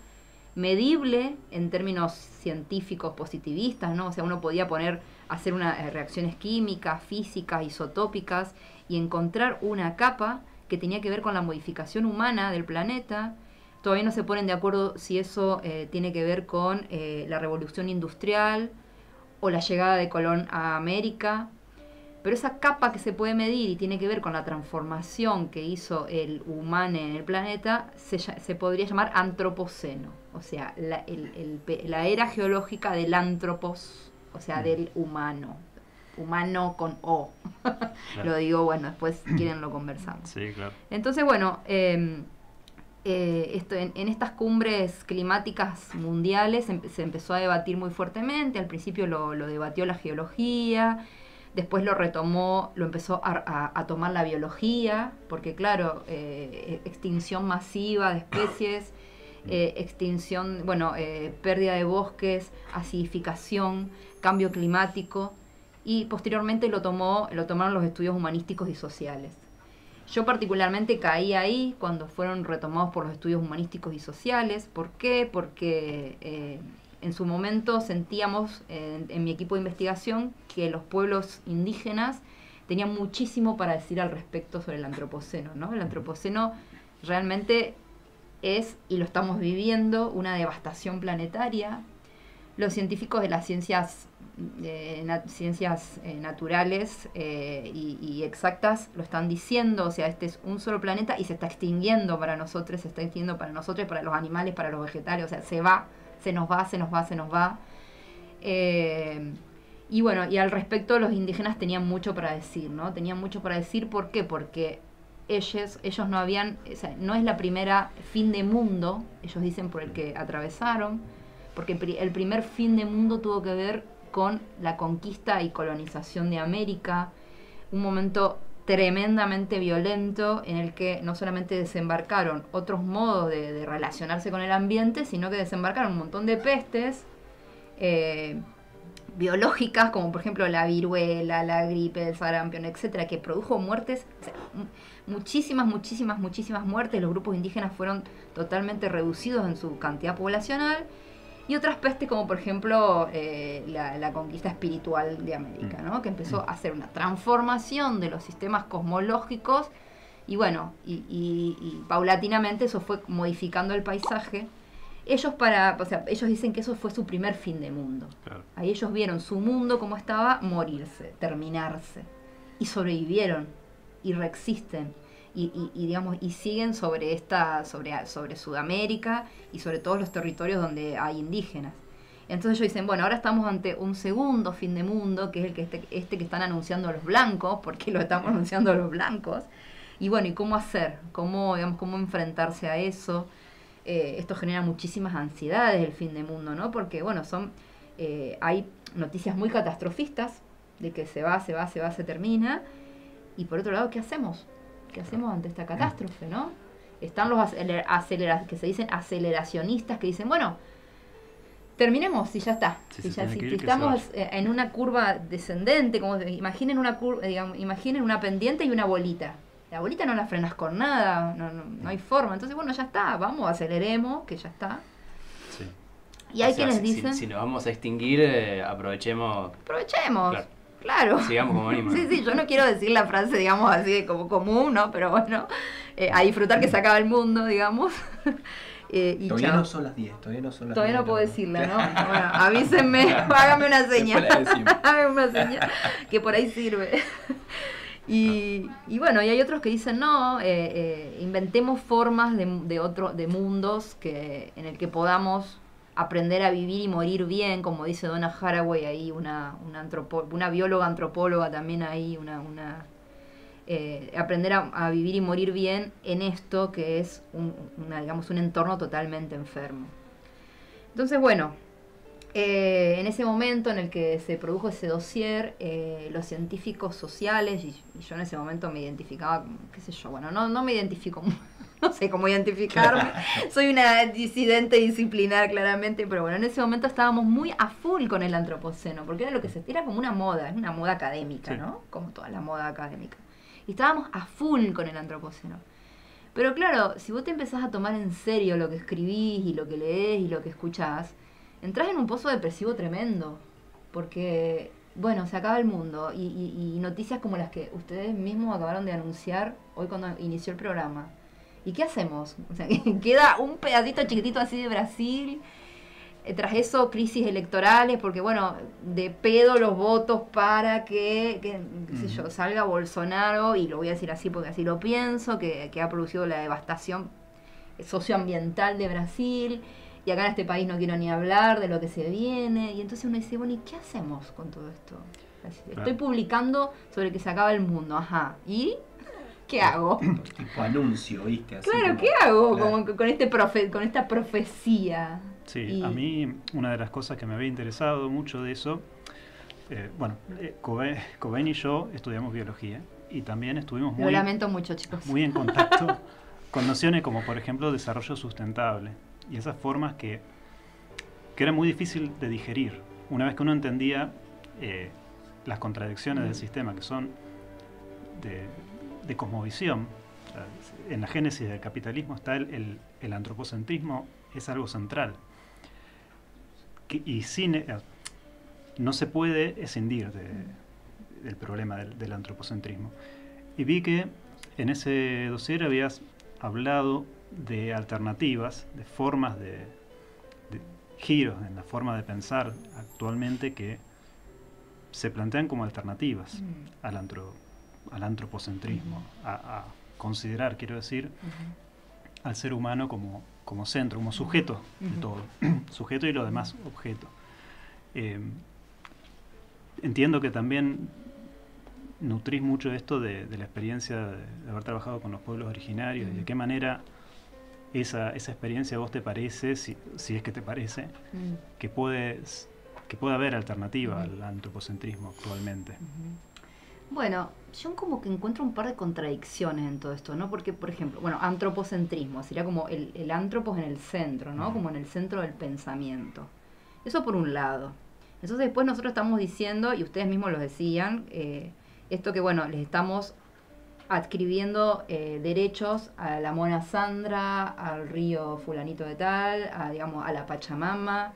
medible en términos científicos positivistas, ¿no? O sea, uno podía hacer reacciones químicas, físicas, isotópicas y encontrar una capa que tenía que ver con la modificación humana del planeta. Todavía no se ponen de acuerdo si eso tiene que ver con la revolución industrial o la llegada de Colón a América. Pero esa capa que se puede medir y tiene que ver con la transformación que hizo el humano en el planeta se podría llamar antropoceno. O sea, la era geológica del antropos, o sea, del humano. Humano con O. Claro. Lo digo, bueno, después si quieren lo conversamos. Sí, claro. Entonces, bueno, en estas cumbres climáticas mundiales se empezó a debatir muy fuertemente. Al principio lo debatió la geología, después lo empezó a tomar la biología, porque claro, extinción masiva de especies, extinción, pérdida de bosques, acidificación, cambio climático, y posteriormente lo tomaron los estudios humanísticos y sociales. Yo particularmente caí ahí cuando fueron retomados por los estudios humanísticos y sociales. ¿Por qué? Porque en su momento sentíamos en mi equipo de investigación que los pueblos indígenas tenían muchísimo para decir al respecto sobre el antropoceno, ¿no? El antropoceno realmente es, y lo estamos viviendo, una devastación planetaria. Los científicos de las ciencias naturales y exactas lo están diciendo. O sea, este es un solo planeta y se está extinguiendo para nosotros, para los animales, para los vegetales. O sea, se nos va. Y bueno, y al respecto los indígenas tenían mucho para decir, ¿no? Tenían mucho para decir, ¿por qué? Porque ellos no habían, o sea, no es la primera fin de mundo, ellos dicen, por el que atravesaron, porque el primer fin de mundo tuvo que ver con la conquista y colonización de América, un momento tremendamente violento en el que no solamente desembarcaron otros modos de relacionarse con el ambiente, sino que desembarcaron un montón de pestes biológicas, como por ejemplo la viruela, la gripe, el sarampión, etcétera, que produjo muertes, o sea, muchísimas muertes. Los grupos indígenas fueron totalmente reducidos en su cantidad poblacional. Y otras pestes como por ejemplo la conquista espiritual de América, ¿no? Que empezó a hacer una transformación de los sistemas cosmológicos y bueno, y paulatinamente eso fue modificando el paisaje. Ellos dicen que eso fue su primer fin de mundo. Claro. Ahí ellos vieron su mundo como estaba morirse, terminarse, y sobrevivieron y reexisten. Y siguen sobre Sudamérica y sobre todos los territorios donde hay indígenas. Entonces ellos dicen, bueno, ahora estamos ante un segundo fin de mundo, que es el que están anunciando los blancos, porque lo estamos anunciando los blancos. Y bueno, ¿y cómo hacer? ¿Cómo enfrentarse a eso? Esto genera muchísimas ansiedades, el fin de mundo, ¿no? Porque, bueno, hay noticias muy catastrofistas de que se termina. Y por otro lado, ¿qué hacemos? ¿Qué hacemos ante esta catástrofe, no? Están los que se dicen aceleracionistas que dicen, bueno, terminemos y ya está. Si estamos en una curva descendente, como imaginen una pendiente y una bolita. La bolita no la frenas con nada, no hay forma. Entonces, bueno, ya está, vamos, aceleremos, que ya está. Y hay quienes dicen... Si nos vamos a extinguir, aprovechemos. Aprovechemos. Claro. Sigamos como venimos. Sí, yo no quiero decir la frase, digamos, así como común, ¿no? Pero bueno, a disfrutar que se acaba el mundo, digamos. Y todavía no son las 10, todavía no son las 10. Todavía no puedo decirla, ¿no? Bueno, avísenme, hágame una señal. Hágame una señal, que por ahí sirve. Y bueno, y hay otros que dicen, no, inventemos formas de mundos en el que podamos aprender a vivir y morir bien, como dice Donna Haraway ahí, una bióloga antropóloga también ahí, aprender a vivir y morir bien en esto que es un entorno totalmente enfermo. Entonces, bueno, en ese momento en el que se produjo ese dossier, los científicos sociales, y yo en ese momento me identificaba, qué sé yo, bueno, no me identifico, no sé cómo identificarme, soy una disidente disciplinar claramente, pero bueno, en ese momento estábamos muy a full con el antropoceno, porque era era como una moda, es una moda académica, sí, ¿no? Como toda la moda académica. Y estábamos a full con el antropoceno. Pero claro, si vos te empezás a tomar en serio lo que escribís y lo que lees y lo que escuchás, entrás en un pozo depresivo tremendo. Porque, bueno, se acaba el mundo. Y noticias como las que ustedes mismos acabaron de anunciar hoy cuando inició el programa. ¿Y qué hacemos? O sea, queda un pedacito chiquitito así de Brasil. Tras eso, crisis electorales, porque bueno, de pedo los votos para qué sé yo, salga Bolsonaro, y lo voy a decir así porque así lo pienso, que ha producido la devastación socioambiental de Brasil, y acá en este país no quiero ni hablar de lo que se viene, y entonces uno dice, bueno, ¿y qué hacemos con todo esto? Estoy publicando sobre que se acaba el mundo, ajá, ¿y qué hago? Tipo anuncio, ¿viste? Así claro, como, ¿qué hago claro. con esta profecía? Sí, a mí una de las cosas que me había interesado mucho de eso, Cobain y yo estudiamos biología y también estuvimos Lo lamento mucho, chicos. muy en contacto con nociones como, por ejemplo, desarrollo sustentable y esas formas que era muy difícil de digerir. Una vez que uno entendía las contradicciones del sistema, que son de cosmovisión, o sea, en la génesis del capitalismo está el antropocentrismo, es algo central. Y no se puede escindir del problema del antropocentrismo. Y vi que en ese dossier habías hablado de alternativas, de formas de giros en la forma de pensar actualmente que se plantean como alternativas al antropocentrismo, a considerar, quiero decir, al ser humano como centro, como sujeto de todo, sujeto y lo demás objeto. Entiendo que también nutrís mucho esto de la experiencia de haber trabajado con los pueblos originarios y de qué manera esa experiencia a vos te parece, si es que te parece, que puede haber alternativa al antropocentrismo actualmente. Bueno, yo como que encuentro un par de contradicciones en todo esto, ¿no? Porque, por ejemplo, bueno, antropocentrismo, sería como el antropos en el centro, ¿no? Como en el centro del pensamiento. Eso por un lado. Entonces después nosotros estamos diciendo, y ustedes mismos lo decían, esto que, bueno, les estamos adscribiendo derechos a la Mona Sandra, al río fulanito de tal, digamos, a la Pachamama.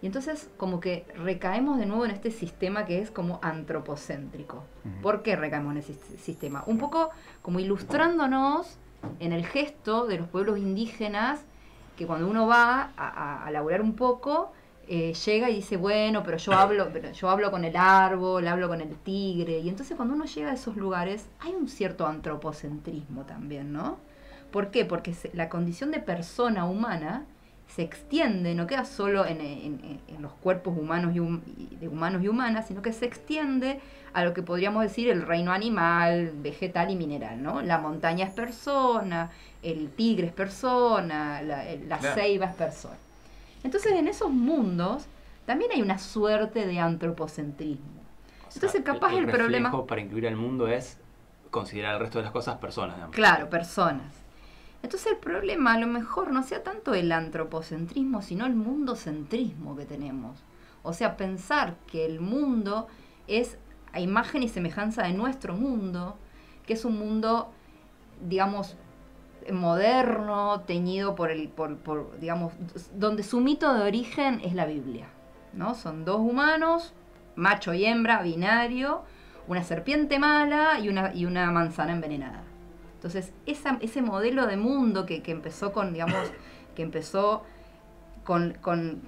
Y entonces como que recaemos de nuevo en este sistema que es como antropocéntrico. ¿Por qué recaemos en ese sistema? Un poco como ilustrándonos en el gesto de los pueblos indígenas, que cuando uno va a laburar un poco, llega y dice, bueno, pero yo hablo con el árbol, hablo con el tigre. Y entonces cuando uno llega a esos lugares hay un cierto antropocentrismo también, ¿no? ¿Por qué? Porque la condición de persona humana se extiende, no queda solo en los cuerpos humanos y humanas, sino que se extiende a lo que podríamos decir el reino animal, vegetal y mineral, ¿no? La montaña es persona, el tigre es persona, la ceiba es persona. Entonces en esos mundos también hay una suerte de antropocentrismo. O sea, entonces capaz el problema para incluir al mundo es considerar al resto de las cosas personas, digamos. Claro, personas. Entonces el problema a lo mejor no sea tanto el antropocentrismo, sino el mundocentrismo que tenemos. O sea, pensar que el mundo es a imagen y semejanza de nuestro mundo, que es un mundo, digamos, moderno, teñido por digamos, donde su mito de origen es la Biblia, ¿no? Son dos humanos macho y hembra, binario, una serpiente mala y una manzana envenenada. Entonces, ese modelo de mundo que empezó con, digamos, que empezó con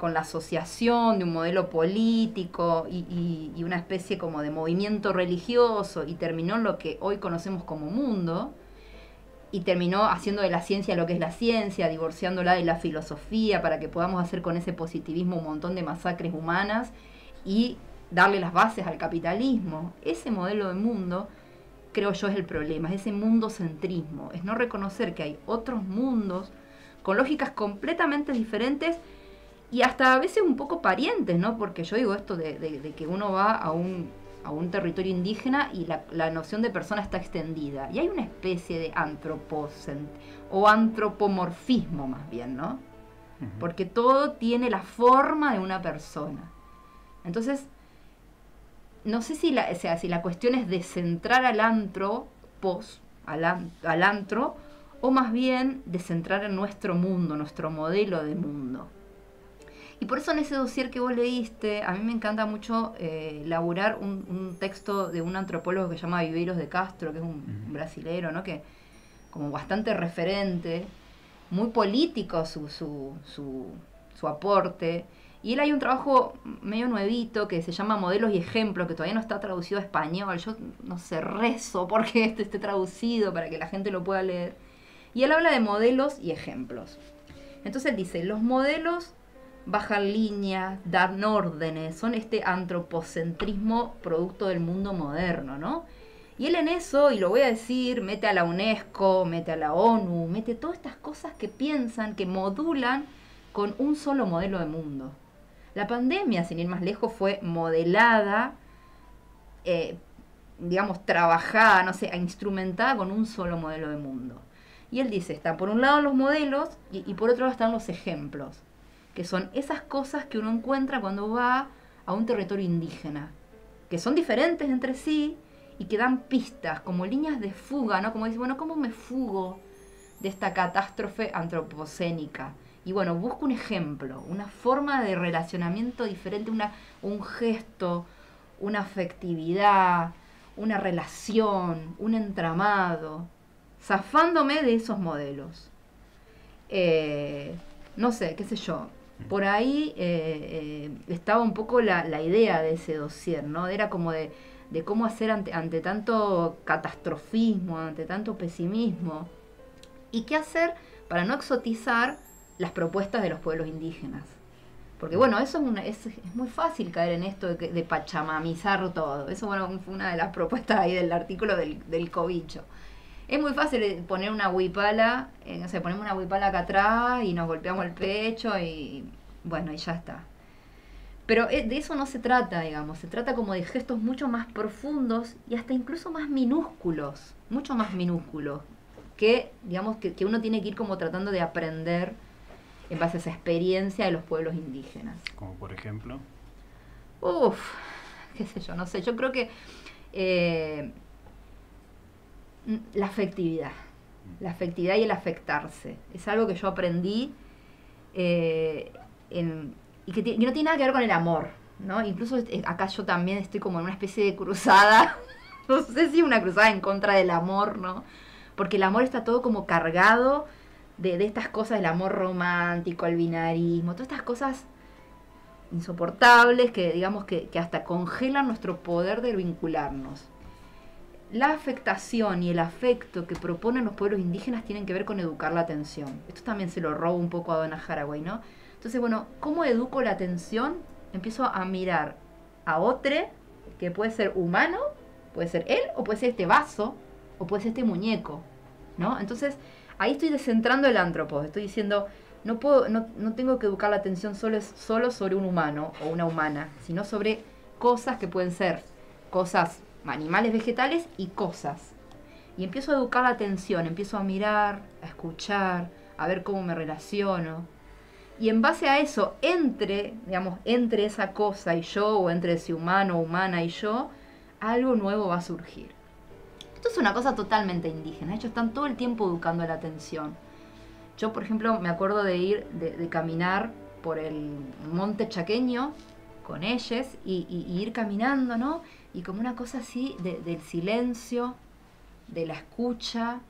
la asociación de un modelo político y una especie como de movimiento religioso y terminó en lo que hoy conocemos como mundo y terminó haciendo de la ciencia lo que es la ciencia, divorciándola de la filosofía para que podamos hacer con ese positivismo un montón de masacres humanas y darle las bases al capitalismo. Ese modelo de mundo, creo yo, es el problema, es ese mundocentrismo, es no reconocer que hay otros mundos con lógicas completamente diferentes y hasta a veces un poco parientes, ¿no? Porque yo digo esto de que uno va a un territorio indígena y la noción de persona está extendida. Y hay una especie de o antropomorfismo más bien, ¿no? Porque todo tiene la forma de una persona. Entonces, no sé si la cuestión es descentrar al antro, al antro, o más bien de centrar en nuestro mundo, nuestro modelo de mundo. Y por eso en ese dossier que vos leíste, a mí me encanta mucho elaborar un texto de un antropólogo que se llama Viveiros de Castro, que es un brasilero, ¿no? Que como bastante referente, muy político su aporte. Y él hay un trabajo medio nuevito que se llama Modelos y Ejemplos, que todavía no está traducido a español. Yo no sé, rezo porque esté traducido para que la gente lo pueda leer. Y él habla de modelos y ejemplos. Entonces él dice, los modelos bajan líneas, dan órdenes, son este antropocentrismo producto del mundo moderno, ¿no? Y él en eso, y lo voy a decir, mete a la UNESCO, mete a la ONU, mete todas estas cosas que piensan, que modulan con un solo modelo de mundo. La pandemia, sin ir más lejos, fue modelada, digamos, trabajada, no sé, instrumentada con un solo modelo de mundo. Y él dice, están por un lado los modelos y por otro lado están los ejemplos, que son esas cosas que uno encuentra cuando va a un territorio indígena, que son diferentes entre sí y que dan pistas, como líneas de fuga, ¿no? Como dice, bueno, ¿cómo me fugo de esta catástrofe antropocénica? Y bueno, busco un ejemplo, una forma de relacionamiento diferente, un gesto, una afectividad, una relación, un entramado, zafándome de esos modelos. No sé, qué sé yo. Por ahí estaba un poco la idea de ese dossier, ¿no? Era como de cómo hacer ante tanto catastrofismo, ante tanto pesimismo, y qué hacer para no exotizar las propuestas de los pueblos indígenas. Porque bueno, eso es muy fácil caer en esto de pachamamizar todo. Eso bueno, fue una de las propuestas ahí del artículo del cobicho. Es muy fácil poner una huipala, no sé, ponemos una huipala acá atrás y nos golpeamos el pecho y bueno, y ya está. Pero de eso no se trata, digamos, se trata como de gestos mucho más profundos y hasta incluso más minúsculos, mucho más minúsculos, que digamos que uno tiene que ir como tratando de aprender en base a esa experiencia de los pueblos indígenas. Como por ejemplo. Qué sé yo, no sé, yo creo que la afectividad y el afectarse, es algo que yo aprendí y que no tiene nada que ver con el amor, ¿no? Incluso acá yo también estoy como en una especie de cruzada, no sé si una cruzada en contra del amor, ¿no? Porque el amor está todo como cargado de estas cosas, el amor romántico, el binarismo, todas estas cosas insoportables que digamos que hasta congelan nuestro poder de vincularnos. La afectación y el afecto que proponen los pueblos indígenas tienen que ver con educar la atención. Esto también se lo robo un poco a Donna Haraway, ¿no? Entonces, bueno, ¿cómo educo la atención? Empiezo a mirar a otro, que puede ser humano, puede ser él, o puede ser este vaso, o puede ser este muñeco, ¿no? Entonces, ahí estoy descentrando el antropos, estoy diciendo, no tengo que educar la atención solo sobre un humano o una humana, sino sobre cosas que pueden ser cosas, animales, vegetales y cosas. Y empiezo a educar la atención, empiezo a mirar, a escuchar, a ver cómo me relaciono. Y en base a eso, entre esa cosa y yo, o entre ese humano, humana y yo, algo nuevo va a surgir. Esto es una cosa totalmente indígena. Ellos están todo el tiempo educando la atención. Yo, por ejemplo, me acuerdo de caminar por el monte chaqueño con ellos y ir caminando, ¿no? Y como una cosa así del silencio, de la escucha,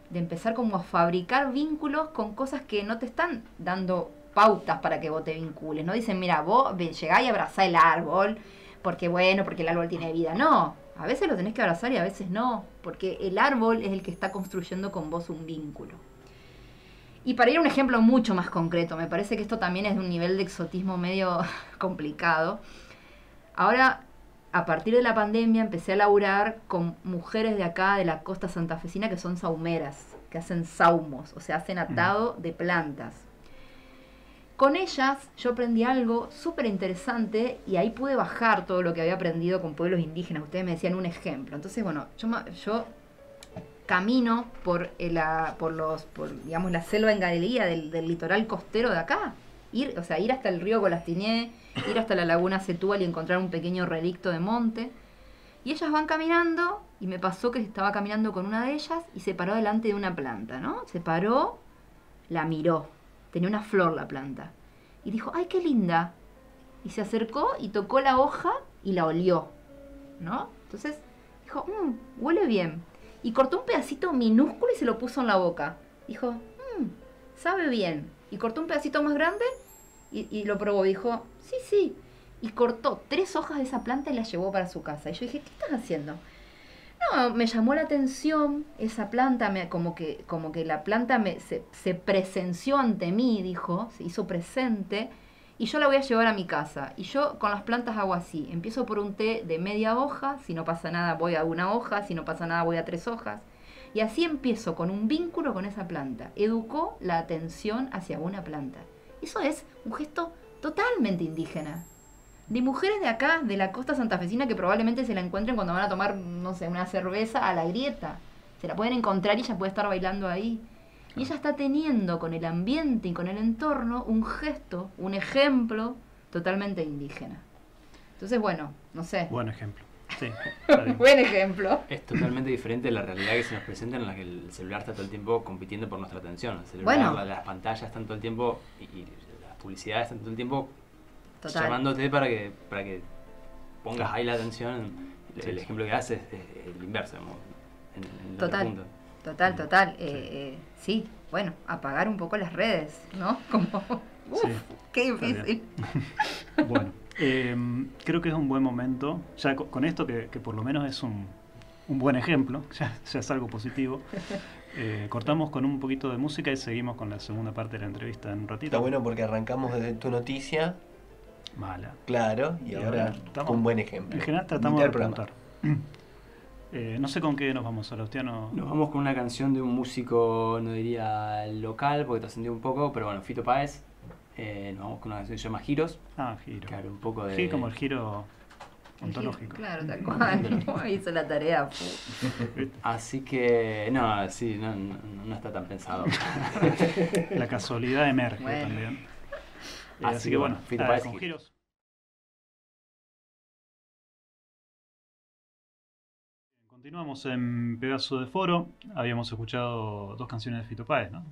de empezar como a fabricar vínculos con cosas que no te están dando pautas para que vos te vincules. No dicen, mira, vos llegá y abrazá el árbol, porque bueno, porque el árbol tiene vida. No, a veces lo tenés que abrazar y a veces no, porque el árbol es el que está construyendo con vos un vínculo. Y para ir a un ejemplo mucho más concreto, me parece que esto también es de un nivel de exotismo medio complicado. Ahora, a partir de la pandemia, empecé a laburar con mujeres de acá, de la costa santafesina, que son saumeras, que hacen saumos, o sea, hacen atado de plantas. Con ellas yo aprendí algo súper interesante y ahí pude bajar todo lo que había aprendido con pueblos indígenas. Ustedes me decían un ejemplo. Entonces, bueno, yo camino por digamos, la selva en galería del litoral costero de acá. Ir hasta el río Colastiné, ir hasta la laguna Setúbal y encontrar un pequeño relicto de monte. Y ellas van caminando, y me pasó que estaba caminando con una de ellas y se paró delante de una planta, ¿no? Se paró, la miró. Tenía una flor la planta. Y dijo, ¡ay, qué linda! Y se acercó y tocó la hoja y la olió, ¿no? Entonces dijo, huele bien. Y cortó un pedacito minúsculo y se lo puso en la boca. Dijo, sabe bien. Y cortó un pedacito más grande y lo probó. Dijo, sí. Y cortó 3 hojas de esa planta y las llevó para su casa. Y yo dije, ¿qué estás haciendo? No, me llamó la atención esa planta, como que la planta se presenció ante mí, dijo, se hizo presente. Y yo la voy a llevar a mi casa. Y yo con las plantas hago así. Empiezo por un té de media hoja. Si no pasa nada voy a 1 hoja. Si no pasa nada voy a 3 hojas. Y así empiezo con un vínculo con esa planta. Educó la atención hacia una planta. Eso es un gesto totalmente indígena. De mujeres de acá, de la costa santafesina, que probablemente se la encuentren cuando van a tomar, no sé, una cerveza a la grieta. Se la pueden encontrar y ella puede estar bailando ahí. Y ella está teniendo con el ambiente y con el entorno un gesto, un ejemplo totalmente indígena. Entonces, bueno, no sé. Buen ejemplo. Sí, buen ejemplo. Es totalmente diferente de la realidad que se nos presenta, en la que el celular está todo el tiempo compitiendo por nuestra atención. El celular, las pantallas están todo el tiempo y las publicidades están todo el tiempo llamándote para que pongas ahí la atención. El ejemplo que hace es el inverso, en total. Punto. Total. Sí, bueno, apagar un poco las redes, ¿no? Como, qué difícil. Bueno, creo que es un buen momento, ya con esto que por lo menos es un buen ejemplo, ya es algo positivo. Cortamos con un poquito de música y seguimos con la segunda parte de la entrevista en un ratito. Está bueno porque arrancamos desde tu noticia. Mala. Claro, y ahora un buen ejemplo. En general tratamos de preguntar. No sé con qué nos vamos, Salaustiano. Nos vamos con una canción de un músico, no diría local, porque trascendió un poco, pero bueno, Fito Páez. Nos vamos con una canción que se llama Giros. Giro. Que habla un poco de... Sí, como el giro ontológico. Claro, tal cual. Hizo la tarea. Así que, no está tan pensado. La casualidad emerge también. Así que bueno, Fito Páez con Giros. Continuamos en Pedazo de Foro. Habíamos escuchado 2 canciones de Fito Páez, ¿no?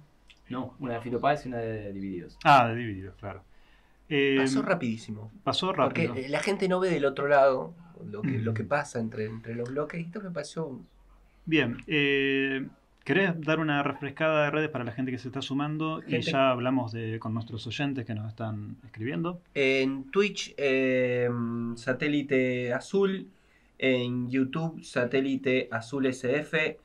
No, una de Fito Páez y una de Divididos. De Divididos, claro. Pasó rapidísimo. Pasó rápido. Porque la gente no ve del otro lado lo que pasa entre los bloques. Y esto me pasó. Bien. ¿Querés dar una refrescada de redes para la gente que se está sumando? Y ya hablamos con nuestros oyentes que nos están escribiendo. En Twitch, Satélite Azul. En YouTube, Satélite Azul SF.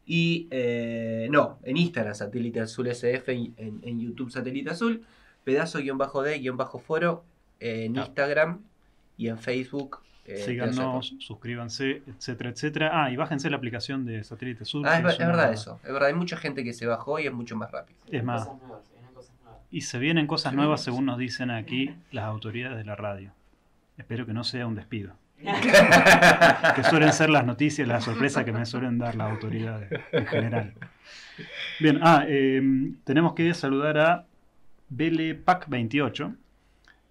Y en Instagram, Satélite Azul SF. Y en YouTube, Satélite Azul. Pedazo-de-foro. En Instagram y en Facebook. Síganos, suscríbanse, etcétera. Y bájense la aplicación de Satélite Azul. Es verdad eso. Es verdad, hay mucha gente que se bajó y es mucho más rápido. Es más. Y se vienen cosas nuevas según nos dicen aquí las autoridades de la radio. Espero que no sea un despido. Que suelen ser las noticias, las sorpresas que me suelen dar las autoridades en general. Bien, tenemos que saludar a Belepac28,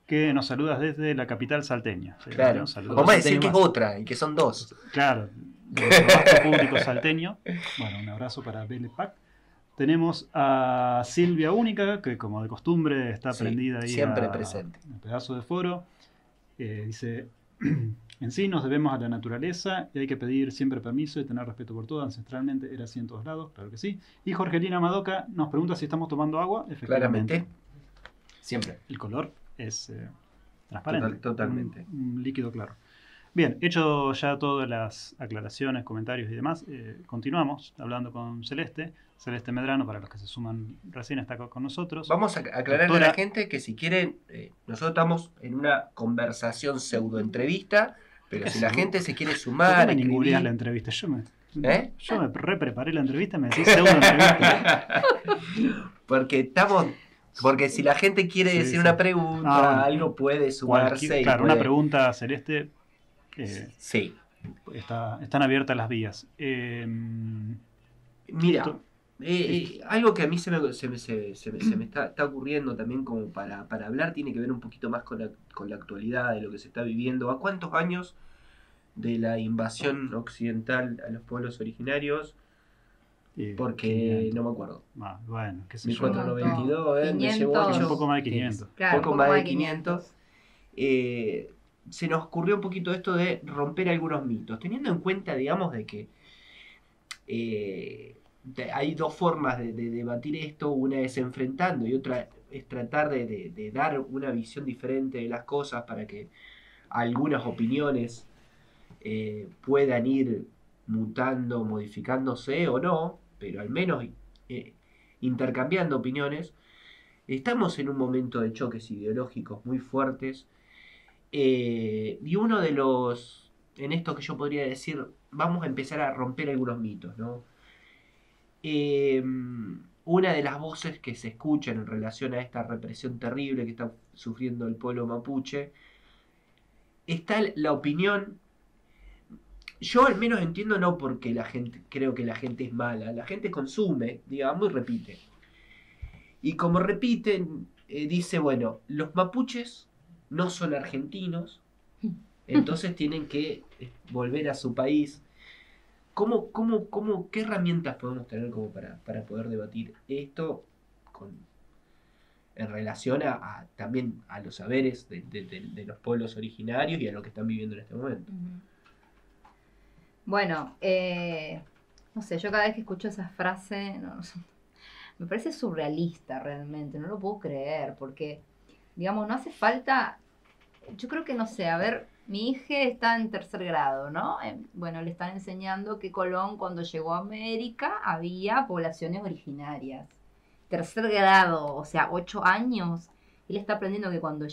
que nos saluda desde la capital salteña. Claro, vamos a decir que es otra y que son 2. Claro, del trabajo público salteño. Bueno, un abrazo para Belepac. Tenemos a Silvia Única, que como de costumbre está prendida ahí siempre presente. En Pedazo de Foro. Dice, en sí nos debemos a la naturaleza y hay que pedir siempre permiso y tener respeto por todo. Ancestralmente era así en todos lados, claro que sí. Y Jorgelina Madoka nos pregunta si estamos tomando agua. Efectivamente. Claramente. Siempre. El color es transparente. Totalmente. Un líquido claro. Bien, hecho ya todas las aclaraciones, comentarios y demás, continuamos hablando con Celeste Medrano, para los que se suman recién, está con nosotros. Vamos a aclararle a la gente que si quieren, nosotros estamos en una conversación pseudo-entrevista, pero si la gente se quiere sumar... ¿Por qué me ninguneás la entrevista? Yo me re-preparé la entrevista y me decís pseudo-entrevista. Porque si la gente quiere decir una pregunta, algo puede sumarse. Claro, una pregunta, Celeste... sí. Están abiertas las vías. Mira, algo que a mí se me está ocurriendo también como para hablar, tiene que ver un poquito más con la actualidad de lo que se está viviendo. ¿A cuántos años de la invasión occidental a los pueblos originarios? Porque 500. No me acuerdo. Bueno, qué sé yo. 1492, me llevó 8. Un poco más de 500. Claro, poco más de 500. Se nos ocurrió un poquito esto de romper algunos mitos, teniendo en cuenta, digamos, de que hay dos formas de debatir esto. Una es enfrentando y otra es tratar de dar una visión diferente de las cosas para que algunas opiniones puedan ir mutando, modificándose o no, pero al menos intercambiando opiniones. Estamos en un momento de choques ideológicos muy fuertes. Y uno de los, en esto que yo podría decir, vamos a empezar a romper algunos mitos, ¿no? Una de las voces que se escuchan en relación a esta represión terrible que está sufriendo el pueblo mapuche, está la opinión. Yo al menos entiendo, no porque creo que la gente es mala, la gente consume, digamos, y repite. Y como repiten, dice, bueno, los mapuches no son argentinos, entonces tienen que volver a su país. ¿Qué herramientas podemos tener como para poder debatir esto en relación también a los saberes de los pueblos originarios y a lo que están viviendo en este momento? Bueno, no sé, yo cada vez que escucho esa frase, me parece surrealista realmente, no lo puedo creer, porque, digamos, no hace falta, yo creo que, no sé, a ver, mi hija está en 3er grado, ¿no? Bueno, le están enseñando que Colón, cuando llegó a América, había poblaciones originarias. 3er grado, o sea, 8 años. Él está aprendiendo que cuando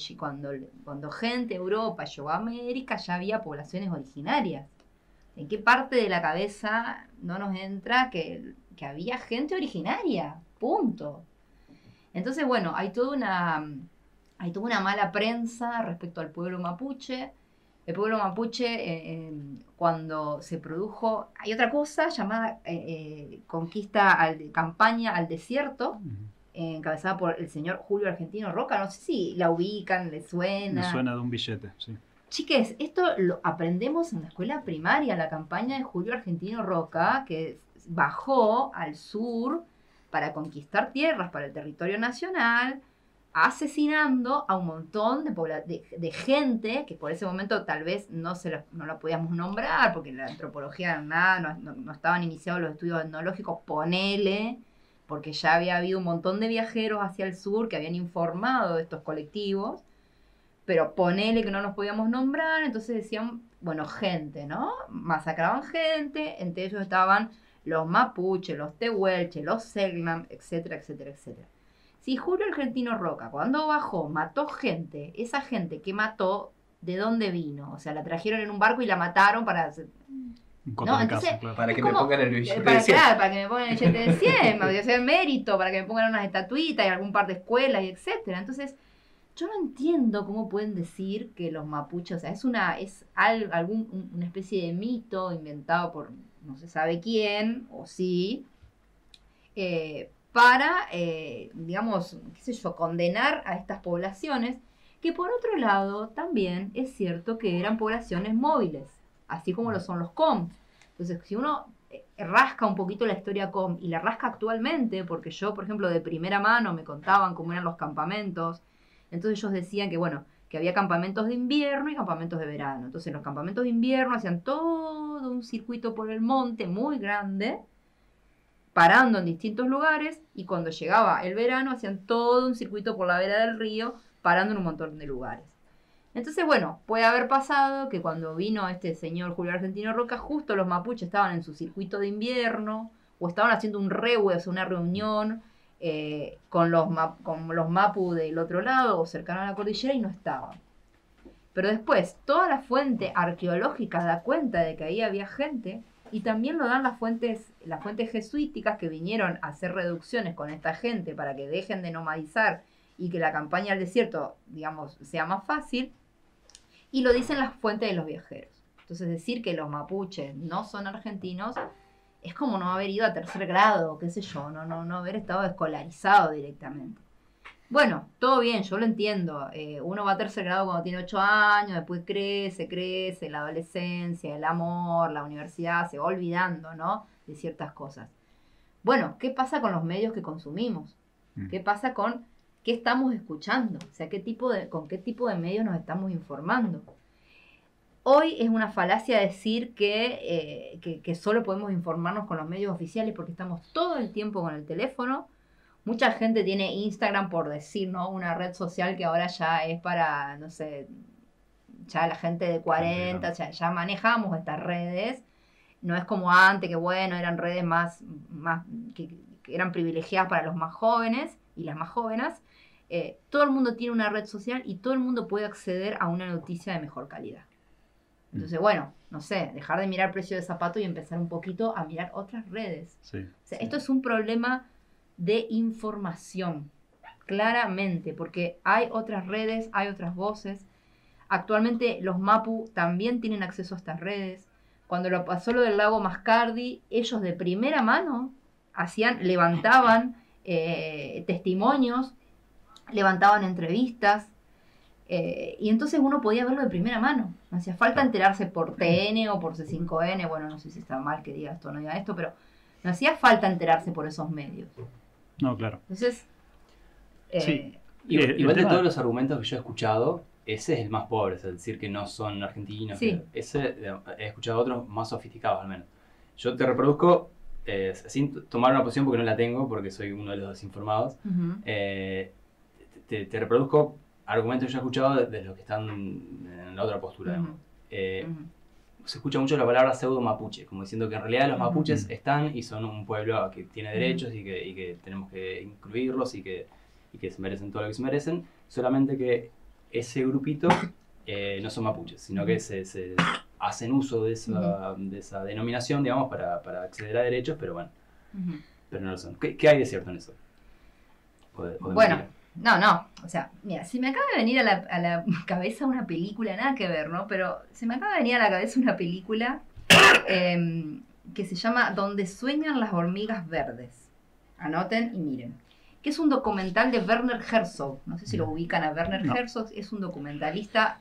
gente de Europa llegó a América, ya había poblaciones originarias. ¿En qué parte de la cabeza no nos entra que había gente originaria? Punto. Entonces, bueno, hay toda una mala prensa respecto al pueblo mapuche. El pueblo mapuche, cuando se produjo, hay otra cosa llamada campaña al desierto, encabezada por el señor Julio Argentino Roca. No sé si la ubican, les suena. Me suena de un billete, sí. Chiques, esto lo aprendemos en la escuela primaria, la campaña de Julio Argentino Roca, que bajó al sur para conquistar tierras para el territorio nacional, asesinando a un montón de gente que por ese momento tal vez no la podíamos nombrar, porque en la antropología no estaban iniciados los estudios etnológicos, ponele, porque ya había habido un montón de viajeros hacia el sur que habían informado de estos colectivos, pero ponele que no nos podíamos nombrar, entonces decían, bueno, gente, ¿no? Masacraban gente, entre ellos estaban los mapuches, los tehuelches, los selknam, etcétera, etcétera, etcétera. Si Julio Argentino Roca, cuando bajó, mató gente, esa gente que mató, ¿de dónde vino? O sea, la trajeron en un barco y la mataron para... ¿No? Entonces, claro. Para que me pongan el billete de 100. Claro, para que me pongan el billete de 100, o sea, mérito, para que me pongan unas estatuitas y algún par de escuelas, y etcétera. Entonces, yo no entiendo cómo pueden decir que los mapuches, o sea, es una especie de mito inventado por no se sabe quién, o sí, para, digamos, qué sé yo, condenar a estas poblaciones, que por otro lado también es cierto que eran poblaciones móviles, así como lo son los COM. Entonces, si uno rasca un poquito la historia COM, y la rasca actualmente, porque yo, por ejemplo, de primera mano me contaban cómo eran los campamentos, entonces ellos decían que, bueno, que había campamentos de invierno y campamentos de verano. Entonces en los campamentos de invierno hacían todo un circuito por el monte muy grande, parando en distintos lugares, y cuando llegaba el verano hacían todo un circuito por la vera del río, parando en un montón de lugares. Entonces, bueno, puede haber pasado que cuando vino este señor Julio Argentino Roca, justo los mapuches estaban en su circuito de invierno, o estaban haciendo un reue, o sea, una reunión con los mapu del otro lado, o cercano a la cordillera, y no estaban. Pero después, toda la fuente arqueológica da cuenta de que ahí había gente, y también lo dan las fuentes jesuíticas que vinieron a hacer reducciones con esta gente para que dejen de nomadizar y que la campaña al desierto, digamos, sea más fácil. Y lo dicen las fuentes de los viajeros. Entonces decir que los mapuches no son argentinos es como no haber ido a tercer grado, qué sé yo, no haber estado escolarizado directamente. Bueno, todo bien, yo lo entiendo. Uno va a tercer grado cuando tiene 8 años, después crece, la adolescencia, el amor, la universidad, se va olvidando, ¿no?, de ciertas cosas. Bueno, ¿qué pasa con los medios que consumimos? ¿Qué pasa con qué estamos escuchando? O sea, con qué tipo de medios nos estamos informando. Hoy es una falacia decir que solo podemos informarnos con los medios oficiales porque estamos todo el tiempo con el teléfono. Mucha gente tiene Instagram, por decir, ¿no?, una red social que ahora ya es para, no sé, ya la gente de 40, ya manejamos estas redes. No es como antes, que bueno, eran redes más que eran privilegiadas para los más jóvenes y las más jóvenes. Todo el mundo tiene una red social y todo el mundo puede acceder a una noticia de mejor calidad. Entonces, bueno, no sé, dejar de mirar precio de zapato y empezar un poquito a mirar otras redes. Sí, o sea, esto es un problema de información, claramente, porque hay otras redes, hay otras voces. Actualmente los mapu también tienen acceso a estas redes. Cuando lo pasó lo del lago Mascardi, ellos de primera mano levantaban testimonios, levantaban entrevistas, y entonces uno podía verlo de primera mano. No hacía falta enterarse por TN o por C5N, bueno, no sé si está mal que diga esto o no diga esto, pero no hacía falta enterarse por esos medios. No, claro. Entonces, sí. Igual de todos los argumentos que yo he escuchado, ese es el más pobre, es decir, que no son argentinos. Sí. Ese he escuchado otros más sofisticados al menos. Yo te reproduzco sin tomar una posición porque no la tengo, porque soy uno de los desinformados. Te reproduzco argumentos que yo he escuchado de los que están en la otra postura. Se escucha mucho la palabra pseudo mapuche, como diciendo que en realidad los mapuches están y son un pueblo que tiene derechos y que tenemos que incluirlos y que se merecen todo lo que se merecen, solamente que ese grupito no son mapuches, sino que se hacen uso de esa denominación, digamos, para acceder a derechos, pero bueno, pero no lo son. ¿Qué hay de cierto en eso? Bueno, no, o sea, mira, se me acaba de venir a la cabeza una película, nada que ver, ¿no? Pero se me acaba de venir a la cabeza una película que se llama Donde sueñan las hormigas verdes. Anoten y miren. Que es un documental de Werner Herzog. No sé si lo ubican a Werner Herzog. Es un documentalista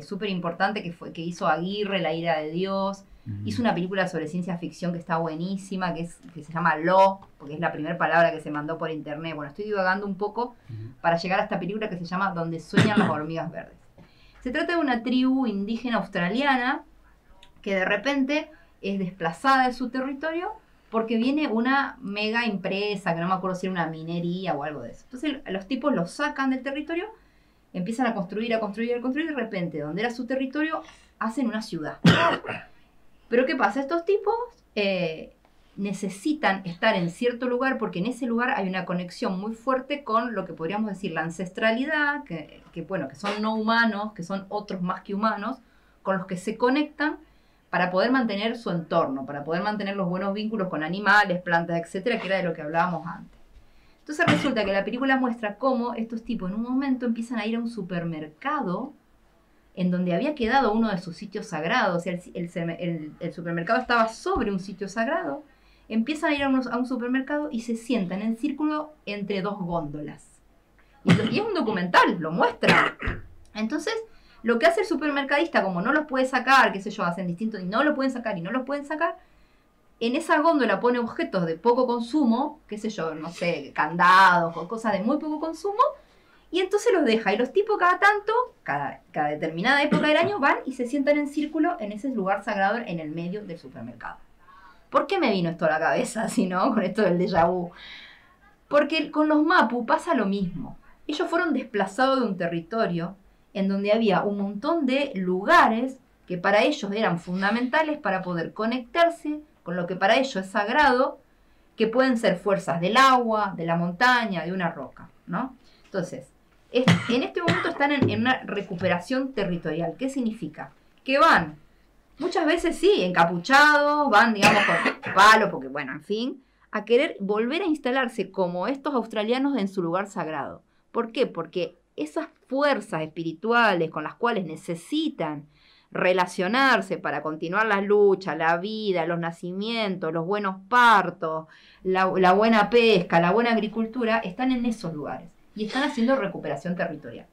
súper importante que hizo Aguirre, La ira de Dios. Hizo una película sobre ciencia ficción que está buenísima, que se llama Lo, porque es la primera palabra que se mandó por internet. Bueno, estoy divagando un poco para llegar a esta película que se llama Donde sueñan las hormigas verdes. Se trata de una tribu indígena australiana que de repente es desplazada de su territorio porque viene una mega empresa, que no me acuerdo si era una minería o algo de eso. Entonces los tipos los sacan del territorio, empiezan a construir, y de repente, donde era su territorio, hacen una ciudad. Pero ¿qué pasa? Estos tipos necesitan estar en cierto lugar porque en ese lugar hay una conexión muy fuerte con lo que podríamos decir la ancestralidad, que son no humanos, que son otros más que humanos, con los que se conectan para poder mantener su entorno, para poder mantener los buenos vínculos con animales, plantas, etcétera, que era de lo que hablábamos antes. Entonces resulta que la película muestra cómo estos tipos en un momento empiezan a ir a un supermercado en donde había quedado uno de sus sitios sagrados, o sea, el supermercado estaba sobre un sitio sagrado, empiezan a ir a un supermercado y se sientan en círculo entre dos góndolas. Y es un documental, lo muestra. Entonces, lo que hace el supermercadista, como no los puede sacar, qué sé yo, hacen distinto y no lo pueden sacar, en esa góndola pone objetos de poco consumo, qué sé yo, no sé, candados o cosas de muy poco consumo, Y entonces los deja. Y los tipos cada tanto, cada determinada época del año, van y se sientan en círculo en ese lugar sagrado en el medio del supermercado. ¿Por qué me vino esto a la cabeza, si no? Con esto del déjà vu. Porque con los Mapu pasa lo mismo. Ellos fueron desplazados de un territorio en donde había un montón de lugares que para ellos eran fundamentales para poder conectarse con lo que para ellos es sagrado, que pueden ser fuerzas del agua, de la montaña, de una roca, ¿no? Entonces, en este momento están en una recuperación territorial. ¿Qué significa? Que van, muchas veces sí, encapuchados, van, digamos, con palo, porque bueno, en fin, a querer volver a instalarse como estos australianos en su lugar sagrado. ¿Por qué? Porque esas fuerzas espirituales con las cuales necesitan relacionarse para continuar las luchas, la vida, los nacimientos, los buenos partos, la buena pesca, la buena agricultura, están en esos lugares y están haciendo recuperación territorial.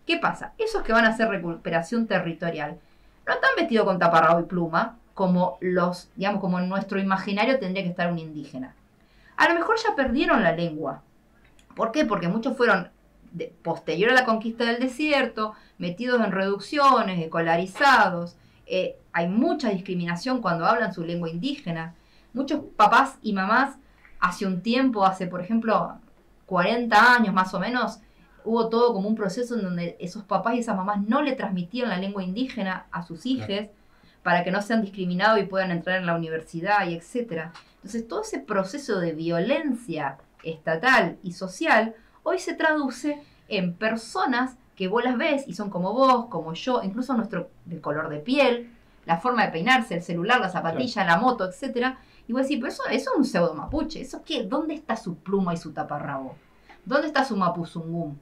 ¿Qué pasa? Esos que van a hacer recuperación territorial no están vestidos con taparrabo y pluma como los, digamos, como en nuestro imaginario tendría que estar un indígena. A lo mejor ya perdieron la lengua. ¿Por qué? Porque muchos fueron posterior a la conquista del desierto, metidos en reducciones, escolarizados. Hay mucha discriminación cuando hablan su lengua indígena. Muchos papás y mamás hace un tiempo, hace por ejemplo 40 años más o menos, hubo todo como un proceso en donde esos papás y esas mamás no le transmitían la lengua indígena a sus hijos para que no sean discriminados y puedan entrar en la universidad y etcétera. Entonces todo ese proceso de violencia estatal y social hoy se traduce en personas que vos las ves y son como vos, como yo, incluso el color de piel, la forma de peinarse, el celular, la zapatilla, la moto, etcétera. Y vos decís, pero eso es un pseudo mapuche. ¿Eso qué? ¿Dónde está su pluma y su taparrabo? ¿Dónde está su mapuzungún?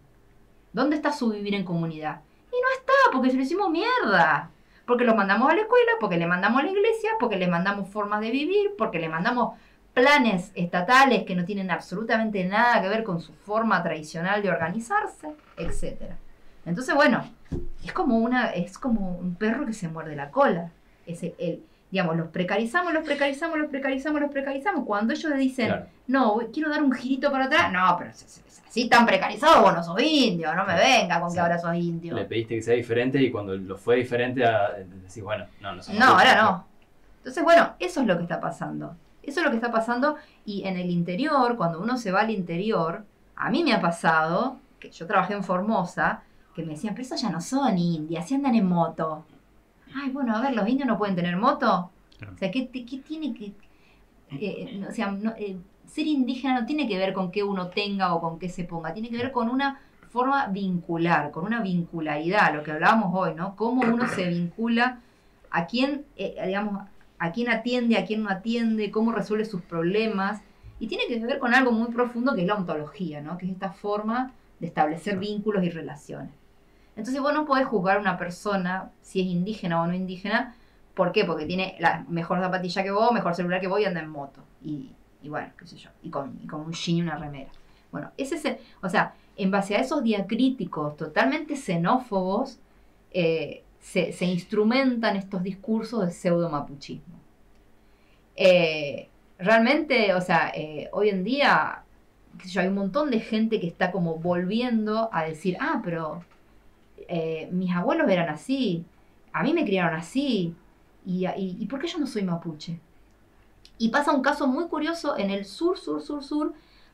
¿Dónde está su vivir en comunidad? Y no está, porque se lo hicimos mierda. Porque los mandamos a la escuela, porque le mandamos a la iglesia, porque le mandamos formas de vivir, porque le mandamos planes estatales que no tienen absolutamente nada que ver con su forma tradicional de organizarse, etcétera. Entonces, bueno, es como un perro que se muerde la cola. Digamos, los precarizamos. Cuando ellos dicen, claro, no, quiero dar un girito para atrás, no, pero así tan precarizado, vos no sos indio, no me venga con que ahora sos indio. Le pediste que sea diferente y cuando lo fue diferente, decís, bueno, no somos. No, ahora no. Entonces, bueno, eso es lo que está pasando. Eso es lo que está pasando, y en el interior, cuando uno se va al interior, a mí me ha pasado, que yo trabajé en Formosa, que me decían, pero esos ya no son indias, si andan en moto. Ay, bueno, a ver, ¿los indios no pueden tener moto? Claro. O sea, ¿qué tiene que...? Ser indígena no tiene que ver con qué uno tenga o con qué se ponga, tiene que ver con una forma vincular, con una vincularidad, lo que hablábamos hoy, ¿no? Cómo uno se vincula, a quién, digamos, a quién atiende, a quién no atiende, cómo resuelve sus problemas, y tiene que ver con algo muy profundo que es la ontología, ¿no? Que es esta forma de establecer vínculos y relaciones. Entonces vos no podés juzgar a una persona si es indígena o no indígena. ¿Por qué? Porque tiene la mejor zapatilla que vos, mejor celular que vos y anda en moto. Y bueno, qué sé yo, y con un jean y una remera. Bueno, o sea, en base a esos diacríticos totalmente xenófobos, se instrumentan estos discursos de pseudo-mapuchismo. Realmente, o sea, hoy en día, qué sé yo, hay un montón de gente que está como volviendo a decir, pero mis abuelos eran así, a mí me criaron así, y ¿por qué yo no soy mapuche? Y pasa un caso muy curioso en el sur,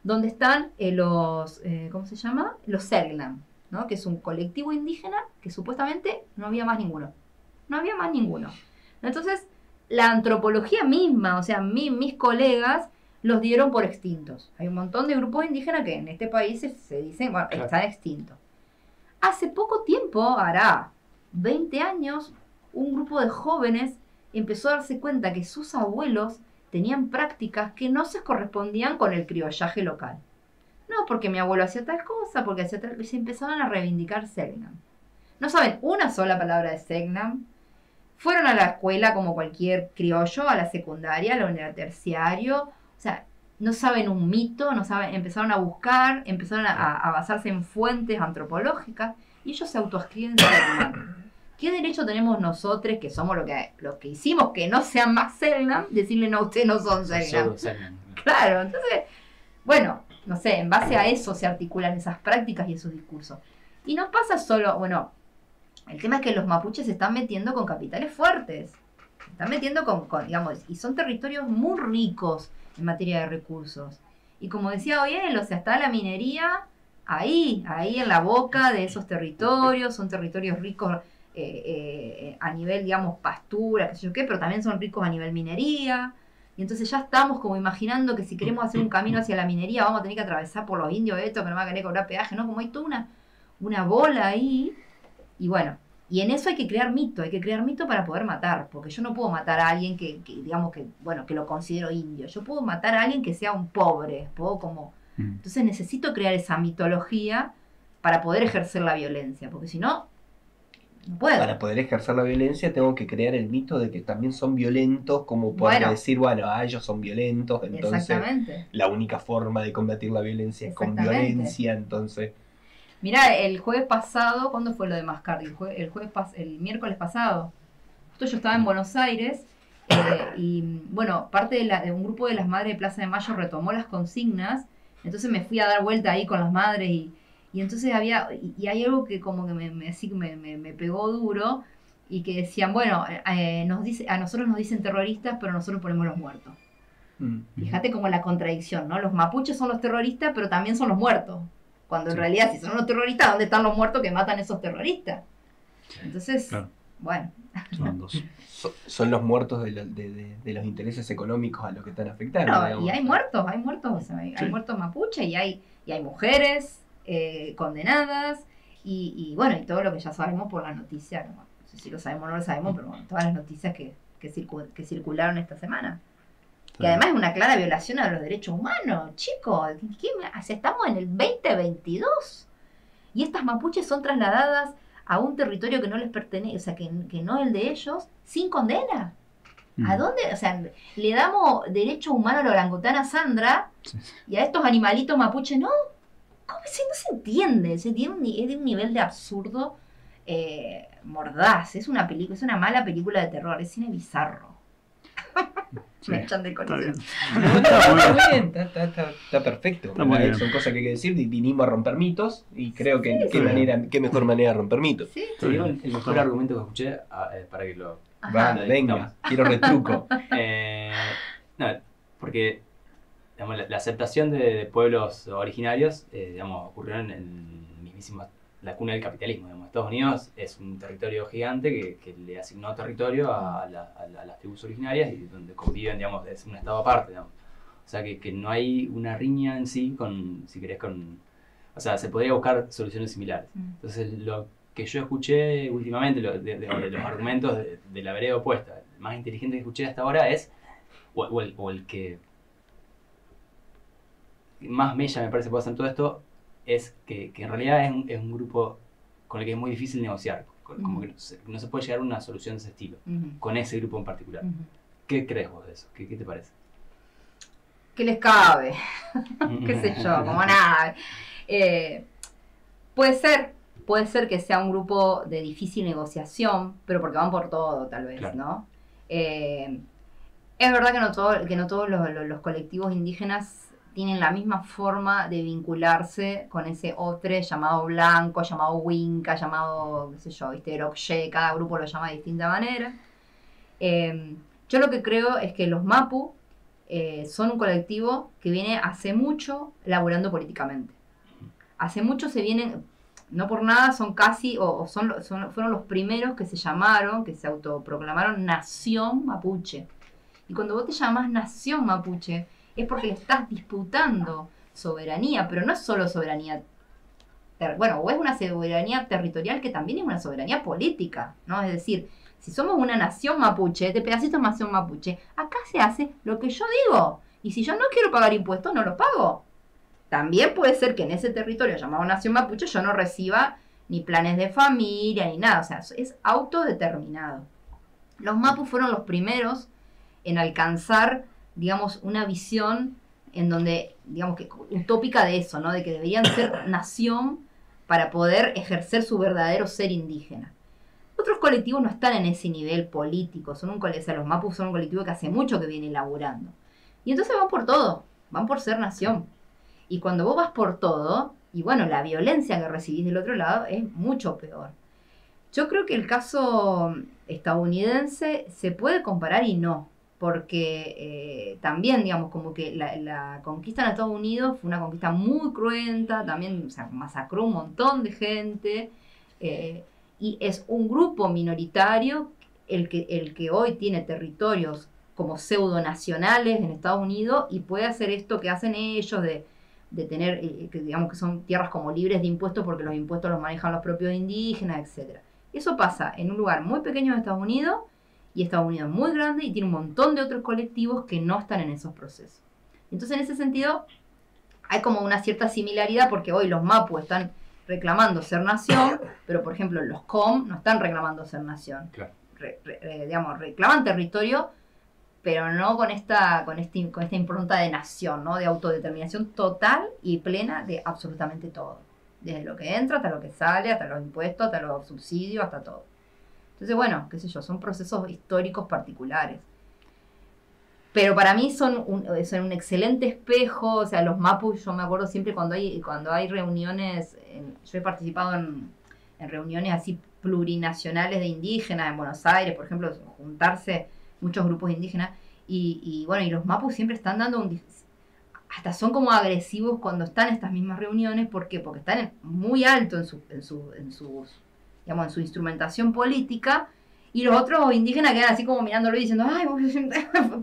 donde están los, ¿cómo se llama? Los Selknam, ¿no? Que es un colectivo indígena que supuestamente no había más ninguno. Entonces, la antropología misma, o sea, mis colegas los dieron por extintos. Hay un montón de grupos indígenas que en este país se dicen, bueno, claro, están extintos. Hace poco tiempo, hará 20 años, un grupo de jóvenes empezó a darse cuenta que sus abuelos tenían prácticas que no se correspondían con el criollaje local. No, porque mi abuelo hacía tal cosa, porque hacía tal... Se empezaban a reivindicar Selknam. No saben una sola palabra de Selknam. Fueron a la escuela como cualquier criollo, a la secundaria, a la terciario. O sea, no saben un mito, no saben, empezaron a buscar, empezaron a basarse en fuentes antropológicas y ellos se autoescriben Selknam. ¿Qué derecho tenemos nosotros, que somos los que hicimos que no sean más Selknam, decirle no, ustedes no son Selknam? Claro, entonces, bueno, no sé, en base a eso se articulan esas prácticas y esos discursos. Y no pasa solo, bueno, el tema es que los mapuches se están metiendo con capitales fuertes, se están metiendo con digamos, y son territorios muy ricos en materia de recursos. Y como decía hoy él, o sea, está la minería ahí en la boca de esos territorios, son territorios ricos a nivel, digamos, pastura, qué sé yo qué, pero también son ricos a nivel minería. Y entonces ya estamos como imaginando que si queremos hacer un camino hacia la minería vamos a tener que atravesar por los indios estos que no van a querer cobrar peaje, ¿no? Como hay toda una bola ahí. Y bueno, y en eso hay que crear mito para poder matar, porque yo no puedo matar a alguien que digamos que, bueno, que lo considero indio. Yo puedo matar a alguien que sea un pobre, puedo como... Entonces necesito crear esa mitología para poder ejercer la violencia, porque si no, no puedo. Para poder ejercer la violencia tengo que crear el mito de que también son violentos, como poder decir, bueno, ellos son violentos, entonces la única forma de combatir la violencia es con violencia, entonces... Mirá, el jueves pasado, ¿cuándo fue lo de Mascardi? El miércoles pasado. Justo yo estaba en Buenos Aires y, bueno, parte de un grupo de las madres de Plaza de Mayo retomó las consignas. Entonces me fui a dar vuelta ahí con las madres y entonces hay algo que como que me pegó duro y que decían, bueno, a nosotros nos dicen terroristas, pero nosotros ponemos los muertos. Fíjate como la contradicción, ¿no? Los mapuches son los terroristas, pero también son los muertos. Cuando en realidad, si son los terroristas, ¿dónde están los muertos que matan a esos terroristas? Entonces, bueno. Son los muertos de los intereses económicos a los que están afectando. No, y hay muertos, o sea, hay muertos mapuche y hay mujeres condenadas y bueno, y todo lo que ya sabemos por la noticia, no sé si lo sabemos o no lo sabemos, pero bueno, todas las noticias que circularon esta semana. Y además es una clara violación a los derechos humanos, chicos. Estamos en el 2022 y estas mapuches son trasladadas a un territorio que no les pertenece, o sea, que no es el de ellos, sin condena. ¿A dónde? O sea, le damos derecho humano a la orangutana Sandra y a estos animalitos mapuches no. ¿Cómo? No se entiende. Es de un nivel de absurdo mordaz. Es una mala película de terror. Es cine bizarro. Me echan de corazón. Está bien, está perfecto. Son cosas que hay que decir. Vinimos a romper mitos y creo que qué mejor manera de romper mitos. Te digo el mejor argumento que escuché para que lo... venga, quiero retruco. No, porque digamos, la aceptación de pueblos originarios digamos, ocurrió en mismísima la cuna del capitalismo. Digamos. Estados Unidos es un territorio gigante que le asignó territorio a las tribus originarias y donde conviven, digamos, es un estado aparte. Digamos. O sea que no hay una riña en sí si querés o sea, se podría buscar soluciones similares. Entonces lo que yo escuché últimamente, de los argumentos de la vereda opuesta, el más inteligente que escuché hasta ahora es, o el que más mella me parece puede hacer todo esto, es que en realidad es un grupo con el que es muy difícil negociar, como que no se puede llegar a una solución de ese estilo, con ese grupo en particular. ¿Qué crees vos de eso? ¿Qué te parece? ¿Qué les cabe? ¿Qué sé yo? Como nada. Puede ser que sea un grupo de difícil negociación, pero porque van por todo, tal vez, claro. ¿No? Es verdad que no todos los colectivos indígenas tienen la misma forma de vincularse con ese otro llamado blanco, llamado Winca, llamado, qué sé yo, Rockye, cada grupo lo llama de distinta manera. Yo lo que creo es que los Mapu son un colectivo que viene hace mucho laburando políticamente. Hace mucho se vienen, no por nada, son casi, fueron los primeros que se llamaron, que se autoproclamaron Nación Mapuche. Y cuando vos te llamás Nación Mapuche, es porque le estás disputando soberanía, pero no es solo soberanía, o es una soberanía territorial que también es una soberanía política, ¿no? Es decir, si somos una nación mapuche, este pedacito es nación mapuche, acá se hace lo que yo digo, y si yo no quiero pagar impuestos, no los pago. También puede ser que en ese territorio llamado nación mapuche yo no reciba ni planes de familia, ni nada, o sea, es autodeterminado. Los Mapu fueron los primeros en alcanzar, digamos, una visión en donde, digamos, que utópica de eso, ¿no? De que deberían ser nación para poder ejercer su verdadero ser indígena. Otros colectivos no están en ese nivel político, los Mapu son un colectivo que hace mucho que viene elaborando. Y entonces van por todo, van por ser nación. Y cuando vos vas por todo, y bueno, la violencia que recibís del otro lado es mucho peor. Yo creo que el caso estadounidense se puede comparar y no, porque también, digamos, como que la conquista en Estados Unidos fue una conquista muy cruenta, también, o sea, masacró un montón de gente, y es un grupo minoritario el que hoy tiene territorios como pseudo-nacionales en Estados Unidos y puede hacer esto que hacen ellos de tener, que digamos que son tierras como libres de impuestos porque los impuestos los manejan los propios indígenas, etcétera. Eso pasa en un lugar muy pequeño de Estados Unidos y Estados Unidos es muy grande y tiene un montón de otros colectivos que no están en esos procesos. Entonces, en ese sentido, hay como una cierta similaridad porque hoy los Mapu están reclamando ser nación, pero por ejemplo los Com no están reclamando ser nación. Claro. Digamos, reclaman territorio, pero no con esta impronta de nación, ¿no? De autodeterminación total y plena de absolutamente todo. Desde lo que entra hasta lo que sale, hasta los impuestos, hasta los subsidios, hasta todo. Entonces, bueno, qué sé yo, son procesos históricos particulares. Pero para mí son un excelente espejo, o sea, los Mapu, yo me acuerdo siempre cuando hay reuniones, yo he participado en reuniones así plurinacionales de indígenas en Buenos Aires, por ejemplo, juntarse muchos grupos indígenas, y bueno, y los Mapu siempre están dando hasta son como agresivos cuando están en estas mismas reuniones. ¿Por qué? Porque están muy alto en su instrumentación política, y los otros indígenas quedan así como mirándolo y diciendo, ay,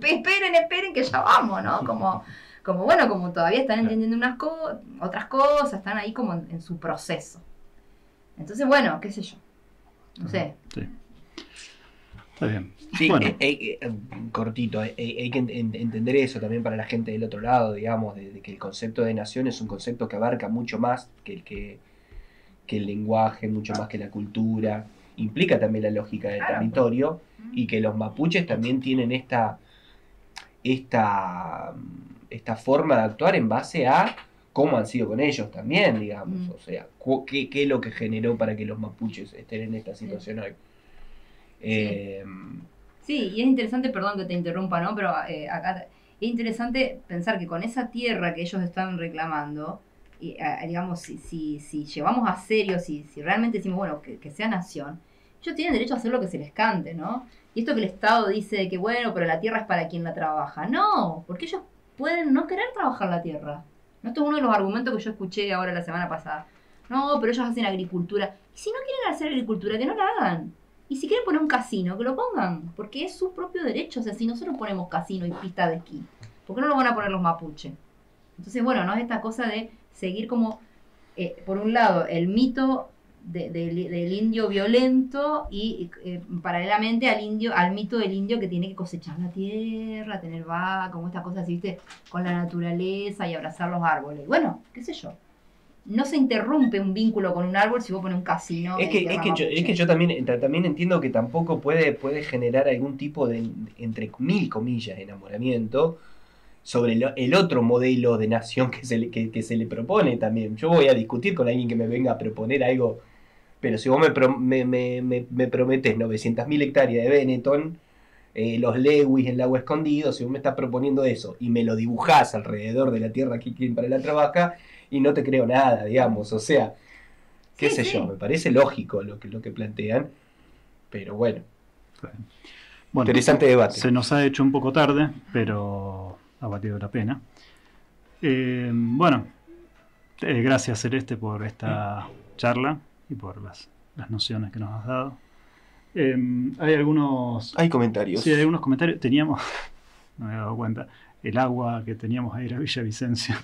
esperen que ya vamos, ¿no? Como bueno, como todavía están entendiendo otras cosas, están ahí como en su proceso. Entonces, bueno, qué sé yo, no sé. Sí. Está bien. Sí, bueno. Cortito, hay que entender eso también para la gente del otro lado, digamos, de que el concepto de nación es un concepto que abarca mucho más que el lenguaje, mucho más que la cultura, implica también la lógica del territorio, y que los mapuches también tienen esta forma de actuar en base a cómo han sido con ellos también, digamos, o sea, qué es lo que generó para que los mapuches estén en esta situación hoy. Sí, y es interesante, perdón que te interrumpa, ¿no? Pero acá es interesante pensar que con esa tierra que ellos estaban reclamando, digamos, si llevamos a serio, si realmente decimos, bueno, que sea nación, ellos tienen derecho a hacer lo que se les cante, ¿no? Y esto que el Estado dice de que, bueno, pero la tierra es para quien la trabaja. No, porque ellos pueden no querer trabajar la tierra. ¿No? Esto es uno de los argumentos que yo escuché ahora la semana pasada. No, pero ellos hacen agricultura. Y si no quieren hacer agricultura, que no la hagan. Y si quieren poner un casino, que lo pongan, porque es su propio derecho. O sea, si nosotros ponemos casino y pista de esquí, ¿por qué no lo van a poner los mapuches? Entonces, bueno, no es esta cosa de seguir como, por un lado, el mito del indio violento y paralelamente al mito del indio que tiene que cosechar la tierra, tener vaca, como esta cosa así, ¿viste? Con la naturaleza y abrazar los árboles. Bueno, qué sé yo. No se interrumpe un vínculo con un árbol si vos pones un casino. Es que yo también entiendo que tampoco puede generar algún tipo de, entre mil comillas, enamoramiento sobre el otro modelo de nación que se le propone también. Yo voy a discutir con alguien que me venga a proponer algo, pero si vos me prometés 900.000 hectáreas de Benetton, los Lewis en Lago Escondido, si vos me estás proponiendo eso y me lo dibujás alrededor de la tierra que quien para la trabaja, y no te creo nada, digamos, o sea, qué sé yo, me parece lógico lo que plantean, pero bueno. Bueno, interesante debate. Se nos ha hecho un poco tarde, pero ha valido la pena. Bueno, gracias Celeste por esta charla y por las nociones que nos has dado. Hay comentarios. Sí, hay algunos comentarios. Teníamos, no me he dado cuenta, el agua que teníamos a ir a Villavicencio.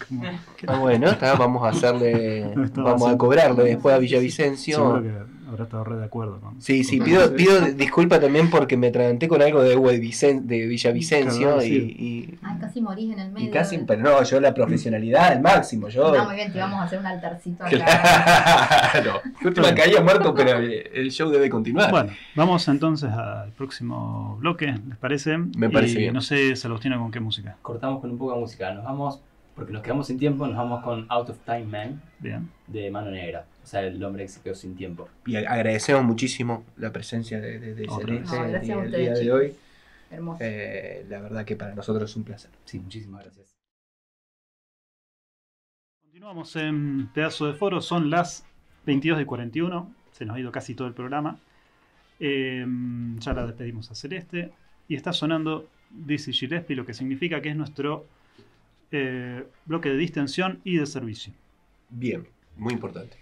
Bueno, vamos a hacerle, vamos a cobrarle después a Villavicencio. Seguro que habrá estado re de acuerdo con. Sí, pido disculpa también porque me atraganté con algo de agua de Villavicencio. Claro, Ay, casi morís en el medio. Pero no, yo la profesionalidad al máximo. No, muy bien, te vamos a hacer un altarcito acá. Claro. Última que haya muerto, pero el show debe continuar. Bueno, vamos entonces al próximo bloque, ¿les parece? Me parece bien. No sé, Salostina, ¿con qué música? Cortamos con un poco de música. Nos vamos, porque nos quedamos sin tiempo, nos vamos con Out of Time Man. Bien. De Mano Negra. O sea, el hombre que se quedó sin tiempo. Y agradecemos muchísimo la presencia de Celeste el día de hoy. Hermoso. La verdad que para nosotros es un placer. Sí, muchísimas gracias. Continuamos en Pedazo de Foro, son las 22:41, se nos ha ido casi todo el programa. Ya la despedimos a Celeste y está sonando Dizzy Gillespie, lo que significa que es nuestro bloque de distensión y de servicio. Bien, muy importante.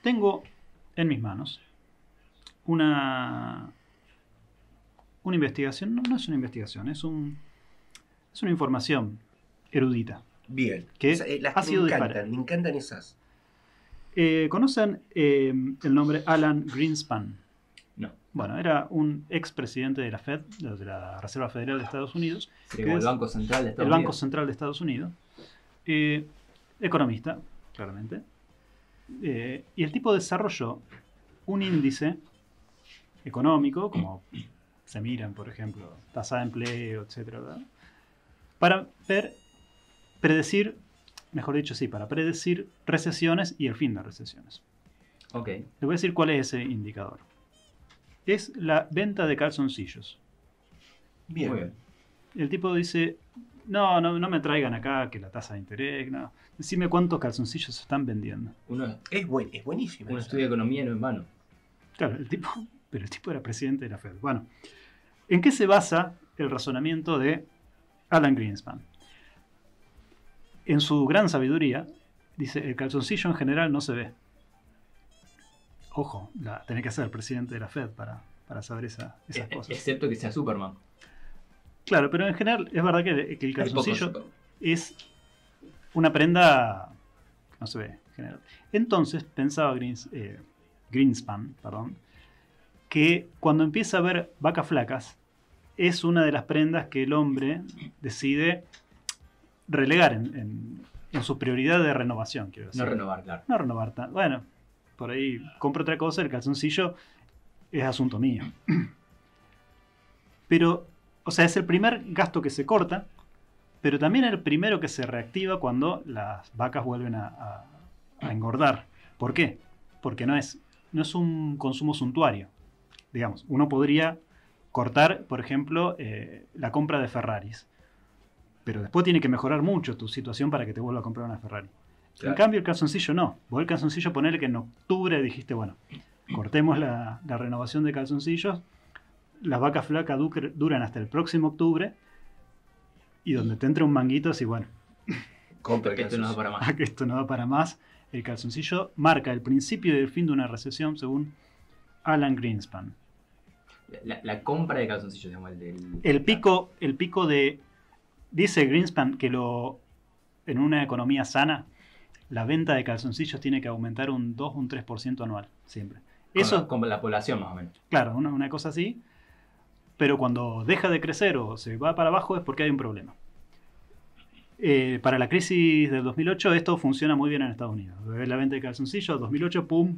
Tengo en mis manos una investigación, no es una investigación, es una información erudita. Bien, Que las ha que sido me encantan esas. ¿Conocen el nombre Alan Greenspan? No. Bueno, era un expresidente de la Fed, de la Reserva Federal de Estados Unidos. Sería el Banco Central de Estados El Unidos. Banco Central de Estados Unidos. Economista, claramente. Y el tipo desarrolló un índice económico, como se miran, por ejemplo, tasa de empleo, etcétera, ¿verdad? Para predecir, mejor dicho, sí, para predecir recesiones y el fin de recesiones. Ok. Le voy a decir cuál es ese indicador. Es la venta de calzoncillos. Bien. Muy bien. El tipo dice, no me traigan acá que la tasa de interés, no. Decime cuántos calzoncillos se están vendiendo. Es buenísimo. Un estudio de economía no en vano. Claro, pero el tipo era presidente de la Fed. Bueno, ¿en qué se basa el razonamiento de Alan Greenspan? En su gran sabiduría, dice, el calzoncillo en general no se ve. Ojo, tenés que ser el presidente de la Fed para saber esas cosas. Excepto que sea Superman. Claro, pero en general es verdad que el calzoncillo es una prenda que no se ve en general. Entonces pensaba Greenspan, que cuando empieza a ver vacas flacas, es una de las prendas que el hombre decide relegar en su prioridad de renovación, quiero decir. No renovar, claro. No renovar tanto. Bueno, por ahí compro otra cosa, el calzoncillo es asunto mío. Pero, o sea, es el primer gasto que se corta, pero también el primero que se reactiva cuando las vacas vuelven a engordar. ¿Por qué? Porque no es un consumo suntuario. Digamos, uno podría cortar, por ejemplo, la compra de Ferraris. Pero después tiene que mejorar mucho tu situación para que te vuelva a comprar una Ferrari. Claro. En cambio, el calzoncillo no. Vos el calzoncillo ponele que en octubre dijiste, bueno, cortemos la renovación de calzoncillos. Las vacas flacas duran hasta el próximo octubre. Y donde te entre un manguito, así bueno. Compra que esto no da para más. Que esto no da para más. El calzoncillo marca el principio y el fin de una recesión, según Alan Greenspan. La compra de calzoncillos, digamos, el pico de... Dice Greenspan que en una economía sana, la venta de calzoncillos tiene que aumentar un 2 o un 3% anual, siempre. Eso con la población, más o menos. Claro, una cosa así. Pero cuando deja de crecer o se va para abajo es porque hay un problema. Para la crisis del 2008 esto funciona muy bien en Estados Unidos. La venta de calzoncillos, 2008, pum,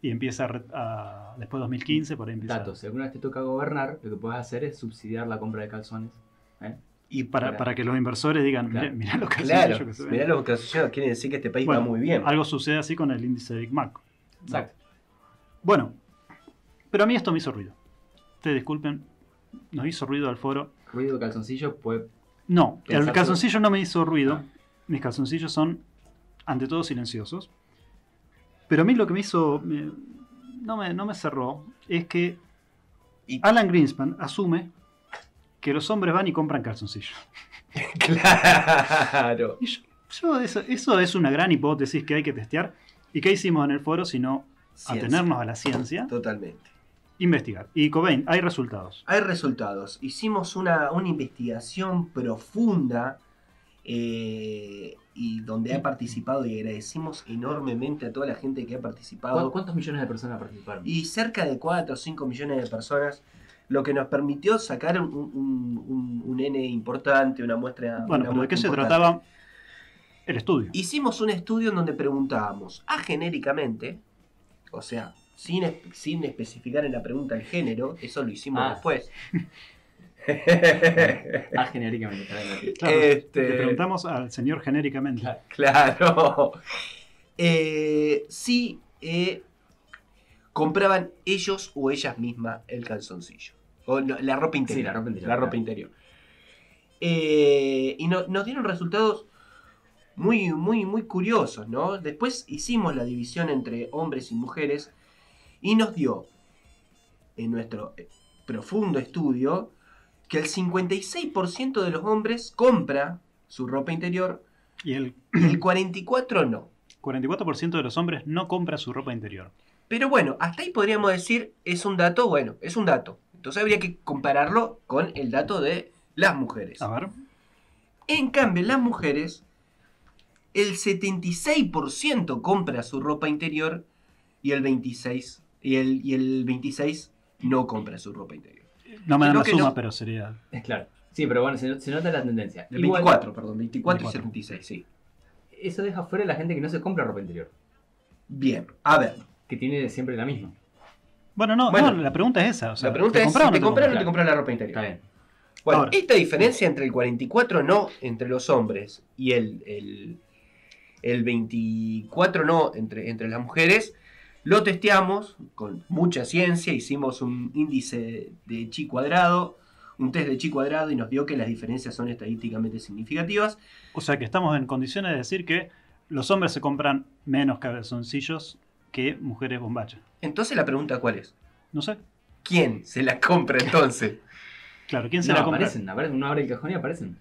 y empieza después de 2015, por ahí empieza. Datos, si alguna vez te toca gobernar, lo que puedes hacer es subsidiar la compra de calzones. Y para que los inversores digan, claro. mirá los calzoncillos que se ven. Mirá los calzoncillos, quiere decir que este país va muy bien. Algo sucede así con el índice de Big Mac. Exacto. Bueno, pero a mí esto me hizo ruido. Ustedes disculpen, nos hizo ruido al foro. ¿Ruido de calzoncillo? No, el calzoncillo no me hizo ruido. Mis calzoncillos son, ante todo, silenciosos. Pero a mí lo que me hizo, no me cerró, es que Alan Greenspan asume que los hombres van y compran calzoncillos. Claro. Y eso es una gran hipótesis que hay que testear. ¿Y qué hicimos en el foro sino atenernos a la ciencia? Totalmente. Investigar. Y Cobain, hay resultados. Hay resultados. Hicimos una investigación profunda y donde ha participado, y agradecimos enormemente a toda la gente que ha participado. ¿Cuántos millones de personas participaron? Y cerca de 4 o 5 millones de personas, lo que nos permitió sacar un N importante, una muestra. Bueno, pero ¿de qué se trataba el estudio? Hicimos un estudio en donde preguntábamos genéricamente, o sea, sin especificar en la pregunta el género, eso lo hicimos después. Genéricamente. Claro, le preguntamos al señor genéricamente. Claro. Si compraban ellos o ellas mismas el calzoncillo. O la ropa interior. Sí, la ropa interior. Y nos dieron resultados muy curiosos, ¿no? Después hicimos la división entre hombres y mujeres y nos dio, en nuestro profundo estudio, que el 56% de los hombres compra su ropa interior Y el y el 44% no. 44% de los hombres no compra su ropa interior. Pero bueno, hasta ahí podríamos decir, es un dato, bueno, es un dato. Entonces habría que compararlo con el dato de las mujeres. A ver. En cambio, las mujeres, el 76% compra su ropa interior y el 26% no compra su ropa interior. No me dan Creo la que suma, no. pero sería... Es claro. Sí, pero bueno, se nota la tendencia. El Igual, 24 y 76, sí. eso deja fuera a la gente que no se compra ropa interior. Bien, a ver. Que tiene siempre la misma. Bueno, no, la pregunta es esa. O sea, La pregunta ¿te es compras si o te compras o no compras? te compras la ropa interior. Está bien. Bueno, Ahora. esta diferencia entre el 44 no entre los hombres y el 24 no entre las mujeres, lo testeamos con mucha ciencia, hicimos un índice de chi cuadrado, un test de chi cuadrado y nos dio que las diferencias son estadísticamente significativas. O sea que estamos en condiciones de decir que los hombres se compran menos calzoncillos que mujeres bombachas. Entonces la pregunta ¿cuál es? No sé. ¿Quién se la compra entonces? Claro, ¿quién se No, la compra? aparecen, uno abre el cajón y aparecen.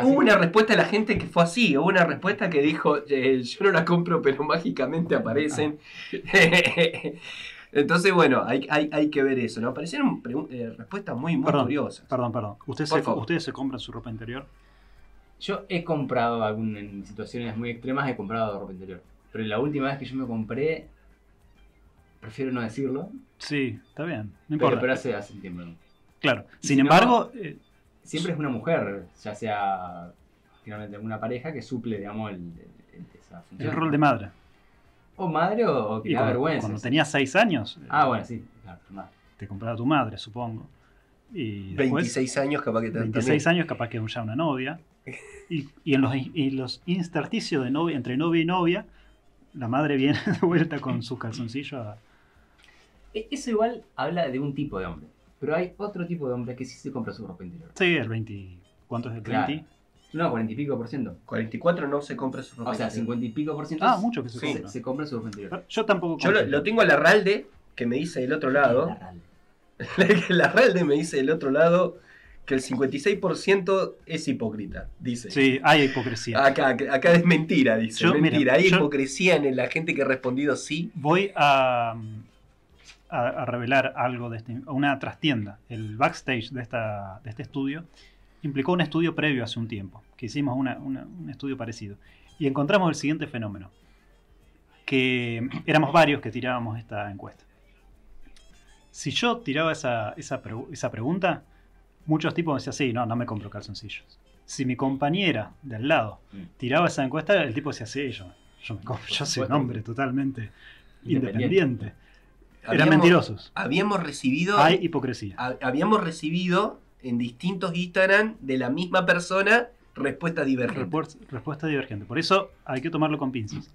Hubo una respuesta de la gente que fue así, hubo una respuesta que dijo, yo no la compro, pero mágicamente aparecen. Entonces, bueno, hay que ver eso, ¿no? Aparecieron respuestas muy curiosas. Perdón. ¿Ustedes se compran su ropa interior? Yo he comprado, en situaciones muy extremas, he comprado ropa interior. Pero la última vez que yo me compré, prefiero no decirlo. Sí, está bien, no importa. Pero hace un tiempo. ¿No? Claro, Y sin si no, embargo... siempre es una mujer, ya sea finalmente una pareja que suple, digamos, esa función. el rol de madre. O madre o que Y le da cuando, vergüenza. cuando sí. tenías 6 años, Bueno, sí, claro, madre. te compraba tu madre, supongo. Y después, 26 años capaz que 26 años capaz que ya una novia. Y en los intersticios de novia, entre novia y novia, la madre viene de vuelta con sus calzoncillos a... Eso igual habla de un tipo de hombre. Pero hay otro tipo de hombre que sí se compra su ropa interior. Sí, el 20... ¿Cuánto es el 20? Claro. No, 40 y pico %. 44 no se compra su ropa O sea, interior. 50 y pico % Ah, mucho que se Sí. compra. se compra su ropa interior. Yo tampoco Yo compro. lo tengo a la Ralde, que me dice del otro lado. La Ralde me dice del otro lado que el 56% es hipócrita, dice. Sí, hay hipocresía. Acá es mentira, dice. Yo, mentira. mira, Hay yo- hipocresía en la gente que ha respondido sí. Voy a revelar algo de una trastienda. El backstage de este estudio implicó un estudio previo hace un tiempo, que hicimos un estudio parecido. Y encontramos el siguiente fenómeno, que éramos varios que tirábamos esta encuesta. Si yo tiraba esa pregunta, muchos tipos decían, sí, no me compro calzoncillos. Si mi compañera de al lado tiraba esa encuesta, el tipo decía, sí, yo soy un hombre totalmente independiente. Eran mentirosos. Habíamos recibido Hay hipocresía. habíamos recibido en distintos Instagram de la misma persona respuesta divergente. Respuesta divergente. Por eso hay que tomarlo con pinzas.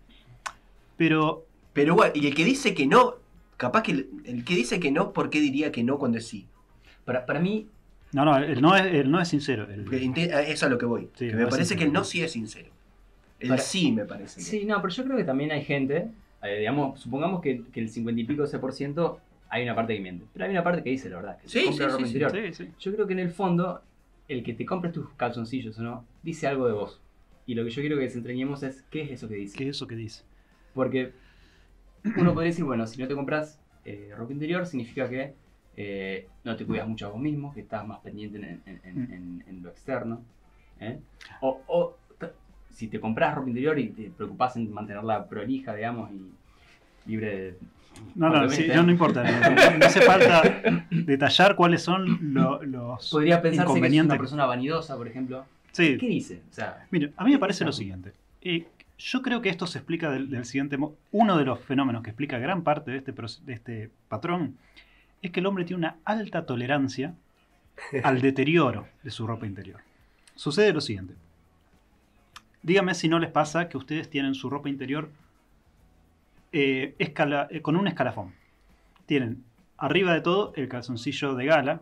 Pero Pero bueno, y el que dice que no, capaz que el que dice que no, ¿por qué diría que no cuando es sí? Para mí, el no es sincero. Eso es a lo que voy. Sí, que no me es parece sincero. que el no sí es sincero. El sí me parece. que- sí, no, pero yo creo que también hay gente, digamos, supongamos que el 50 y pico %, hay una parte que miente. Pero hay una parte que dice la verdad, que Sí, se compra sí, ropa sí, interior. Sí, sí. Yo creo que en el fondo, el que te compres tus calzoncillos o no, dice algo de vos. Y lo que yo quiero que desentrañemos es qué es eso que dice. ¿Qué es eso que dice? Porque uno podría decir, bueno, si no te compras ropa interior, significa que no te cuidas mucho a vos mismo, que estás más pendiente en lo externo. O si te compras ropa interior y te preocupás en mantenerla prolija, digamos, y libre de... No, sí, no importa. No hace falta detallar cuáles son los Podría pensarse que es inconvenientes. una persona vanidosa, por ejemplo. Sí. ¿Qué dice? O sea, Mire, a mí me parece lo siguiente. Yo creo que esto se explica del siguiente modo. Uno de los fenómenos que explica gran parte de este patrón es que el hombre tiene una alta tolerancia al deterioro de su ropa interior. Sucede lo siguiente. Dígame si no les pasa que ustedes tienen su ropa interior con un escalafón. Tienen arriba de todo el calzoncillo de gala,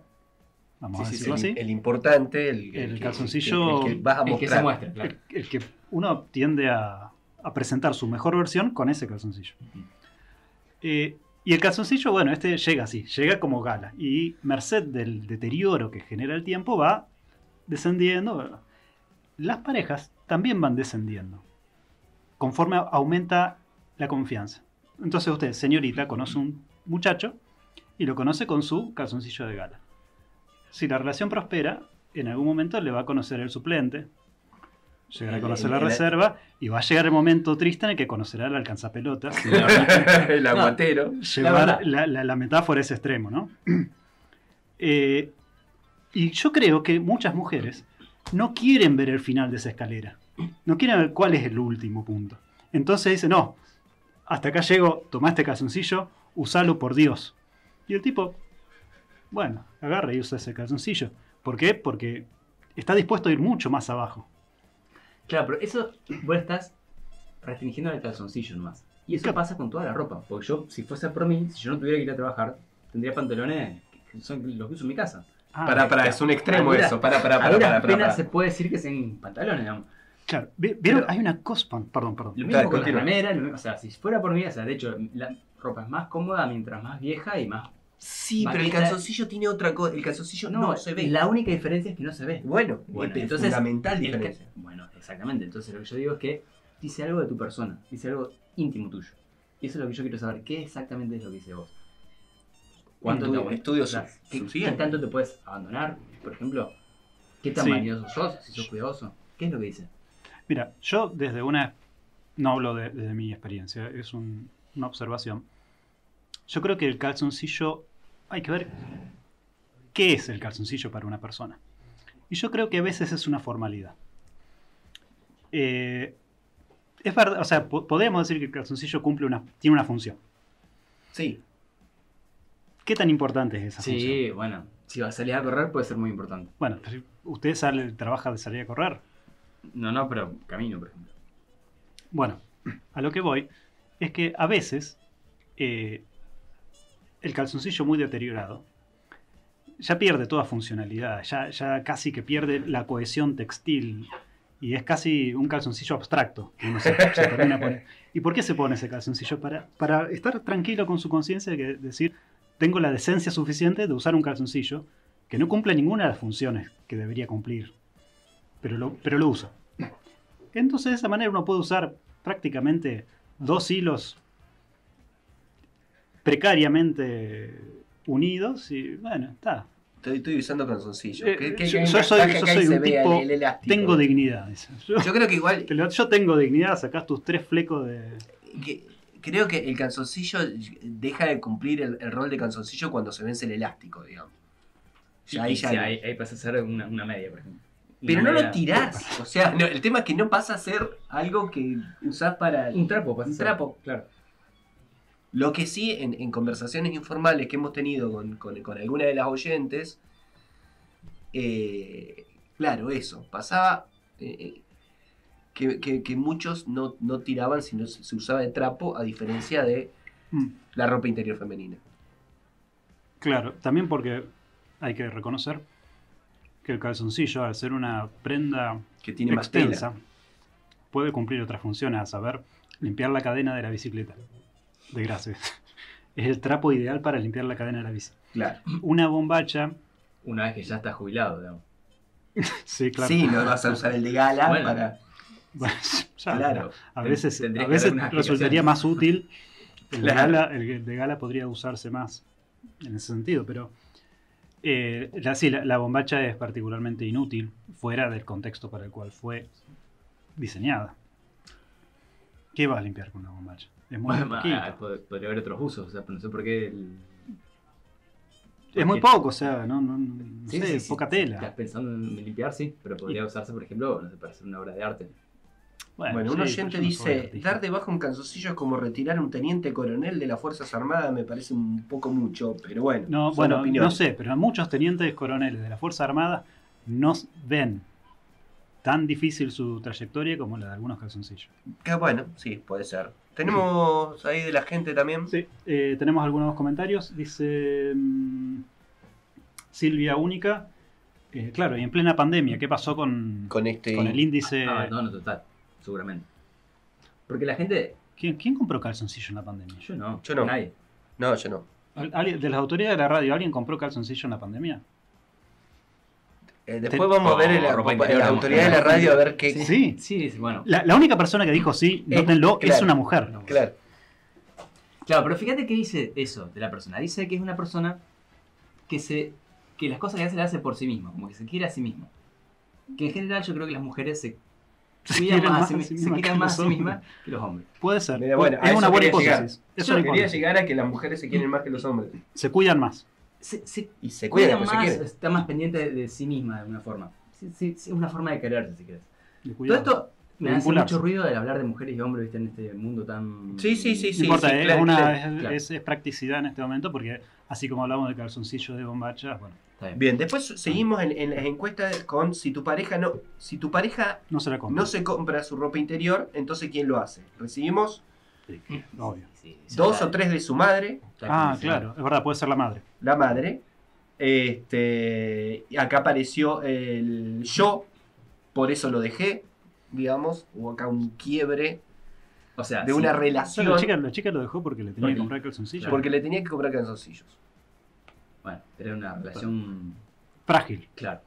vamos a decirlo así. El importante, El calzoncillo- el que vas a el que mostrar. se muestra, claro. El que uno tiende a presentar su mejor versión con ese calzoncillo. Y el calzoncillo, bueno, este llega así, llega como gala. Y merced del deterioro que genera el tiempo, va descendiendo. Las parejas también van descendiendo conforme aumenta la confianza. Entonces usted, señorita, conoce un muchacho y lo conoce con su calzoncillo de gala. Si la relación prospera, en algún momento le va a conocer el suplente, llegará a conocer la reserva y va a llegar el momento triste en el que conocerá el alcanzapelotas. El aguatero. Llevar la metáfora a ese extremo, ¿no? Y yo creo que muchas mujeres no quieren ver el final de esa escalera. No quieren ver cuál es el último punto. Entonces dicen, no, hasta acá llego, tomá este calzoncillo, usalo por Dios. Y el tipo, bueno, agarra y usa ese calzoncillo. ¿Por qué? Porque está dispuesto a ir mucho más abajo. Claro, pero eso vos estás restringiendo el calzoncillo nomás. Y eso pasa con toda la ropa. Porque yo, si fuese por mí, si yo no tuviera que ir a trabajar, tendría pantalones que son los que uso en mi casa. Es un extremo eso. Apenas se puede decir que sean pantalones, digamos. Claro, ¿vieron? Hay una cosa... Perdón. Lo mismo con la remera, o sea, si fuera por mí, o sea, de hecho, la ropa es más cómoda mientras más vieja y más... Sí, pero el calzoncillo tiene otra cosa. El calzoncillo no se ve. La única diferencia es que no se ve. Bueno, entonces, fundamental diferencia. Bueno, exactamente. Entonces lo que yo digo es que dice algo de tu persona, dice algo íntimo tuyo. Y eso es lo que yo quiero saber. ¿Qué exactamente es lo que dice vos? ¿Cuánto ¿Qué tanto te puedes abandonar? Por ejemplo, ¿qué tan vanidoso sos? Si sos cuidadoso. ¿Qué es lo que dice? Mira, yo no hablo desde mi experiencia, es una observación. Yo creo que el calzoncillo, hay que ver qué es el calzoncillo para una persona. Y yo creo que a veces es una formalidad. Es verdad, o sea, podemos decir que el calzoncillo tiene una función. Sí. ¿Qué tan importante es esa función? Sí, bueno, si vas a salir a correr puede ser muy importante. Bueno, ¿usted trabaja de salir a correr? No, pero camino, por ejemplo. Bueno, a lo que voy es que a veces el calzoncillo muy deteriorado ya pierde toda funcionalidad, ya casi que pierde la cohesión textil y es casi un calzoncillo abstracto que uno se termina a poner. ¿Y por qué se pone ese calzoncillo? Para estar tranquilo con su conciencia de decir, tengo la decencia suficiente de usar un calzoncillo que no cumple ninguna de las funciones que debería cumplir, pero lo uso. Entonces de esa manera uno puede usar prácticamente 2 hilos precariamente unidos y bueno, está. Estoy usando calzoncillo. Yo soy un tipo, tengo dignidad. Yo creo que igual... Yo tengo dignidad, sacás tus 3 flecos de... Creo que el calzoncillo deja de cumplir el rol de calzoncillo cuando se vence el elástico, digamos. Ahí pasa a ser una media, por ejemplo. Pero no lo tirás. O sea, el tema es que no pasa a ser algo que usás para... Un trapo, pasa a ser. Trapo, claro. Lo que sí, en conversaciones informales que hemos tenido con alguna de las oyentes, claro, eso, pasaba que muchos no tiraban, sino se usaba de trapo, a diferencia de la ropa interior femenina. Claro, también porque hay que reconocer que el calzoncillo, al ser una prenda que tiene extensa, más tela, puede cumplir otras funciones, a saber, limpiar la cadena de la bicicleta. De grasa. Es el trapo ideal para limpiar la cadena de la bici. Claro. Una bombacha... Una vez que ya estás jubilado, digamos. Sí, claro. Sí, no vas a usar el de gala para... Bueno, ya, claro. A veces resultaría más útil. El de gala podría usarse más en ese sentido, pero... la bombacha es particularmente inútil fuera del contexto para el cual fue diseñada. ¿Qué vas a limpiar con una bombacha? Es muy podría haber otros usos, o sea, no sé por qué... Es muy poco, o sea, no sé, poca tela. Estás pensando en limpiar, sí, pero podría usarse, por ejemplo, no sé, para hacer una obra de arte. Bueno, un oyente dice, dar de baja un calzoncillo es como retirar un teniente coronel de las Fuerzas Armadas, me parece un poco mucho, pero bueno. No sé, pero muchos tenientes coroneles de las Fuerzas Armadas no ven tan difícil su trayectoria como la de algunos calzoncillos. Bueno, sí, puede ser. ¿Tenemos ahí de la gente también? Sí, tenemos algunos comentarios. Dice Silvia Única. Claro, y en plena pandemia, ¿qué pasó con el índice? Abandono total. seguramente. Porque la gente... ¿Quién compró calzoncillo en la pandemia? Yo no. Yo no. Nadie. No, yo no. De las autoridades de la radio, ¿alguien compró calzoncillo en la pandemia? Después vamos a ver en ropa la interior, autoridad de la radio a ver qué... Sí. Bueno. La única persona que dijo sí, nótenlo, claro, es una mujer. Claro. Claro, pero fíjate que dice eso de la persona. Dice que es una persona que las cosas que hace las hace por sí misma, como que se quiere a sí misma. Que en general yo creo que las mujeres se cuidan más a sí mismas que los hombres. Puede ser. Mira, bueno, es una buena quería hipótesis. Es Yo una quería hipótesis. llegar a que las mujeres se quieren más que los hombres. Se cuidan más. Y se cuida cuidan, pues se más, quieren. está más pendiente de sí misma de alguna forma. Sí, es una forma de quererse, si querés. De Todo cuidado. esto me De hace vincularse. mucho ruido de hablar de mujeres y hombres, ¿viste? En este mundo tan... Sí. No importa, sí, es, claro, claro. es practicidad en este momento porque así como hablamos de calzoncillo de bombachas, bueno, Está bien. Bien, después seguimos en las encuestas con si tu pareja no se compra su ropa interior, entonces ¿quién lo hace? Recibimos Sí, obvio. Sí, 2 o 3 de su madre, Ah, claro, es verdad, puede ser la madre. la madre. Acá apareció el yo, por eso lo dejé, digamos, hubo acá un quiebre O sea, de sí. una O sea, relación la chica lo dejó porque le tenía que comprar calzoncillo. porque le tenía que comprar calzoncillos. Bueno, era una relación... Frágil, Claro,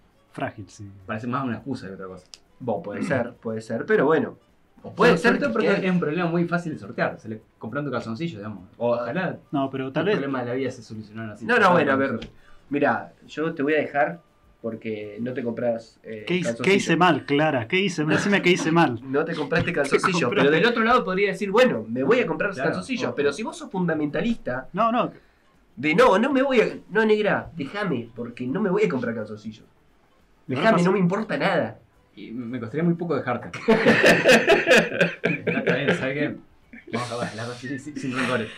sí. parece más una excusa que otra cosa. Bueno, puede ser, pero bueno. O puede ser Sobre todo que porque es un problema muy fácil de sortear. Comprando calzoncillos, digamos. Ojalá No, pero tal los vez. problemas de la vida se solucionaran así. No, bueno, a ver. Mira, yo te voy a dejar porque no te compras ¿Qué hice mal, Clara? ¿Qué hice? Decime qué hice mal. No te compraste calzoncillos. compraste. Pero del otro lado podría decir, bueno, me voy a comprar Claro, calzoncillos. ojo. Pero si vos sos fundamentalista No, de no me voy a. No, negra, déjame, porque no me voy a comprar calzoncillos. Déjame, no me importa nada. Y me costaría muy poco dejarte. Está bien, ¿sabes qué? Vamos a acabar sin rencores.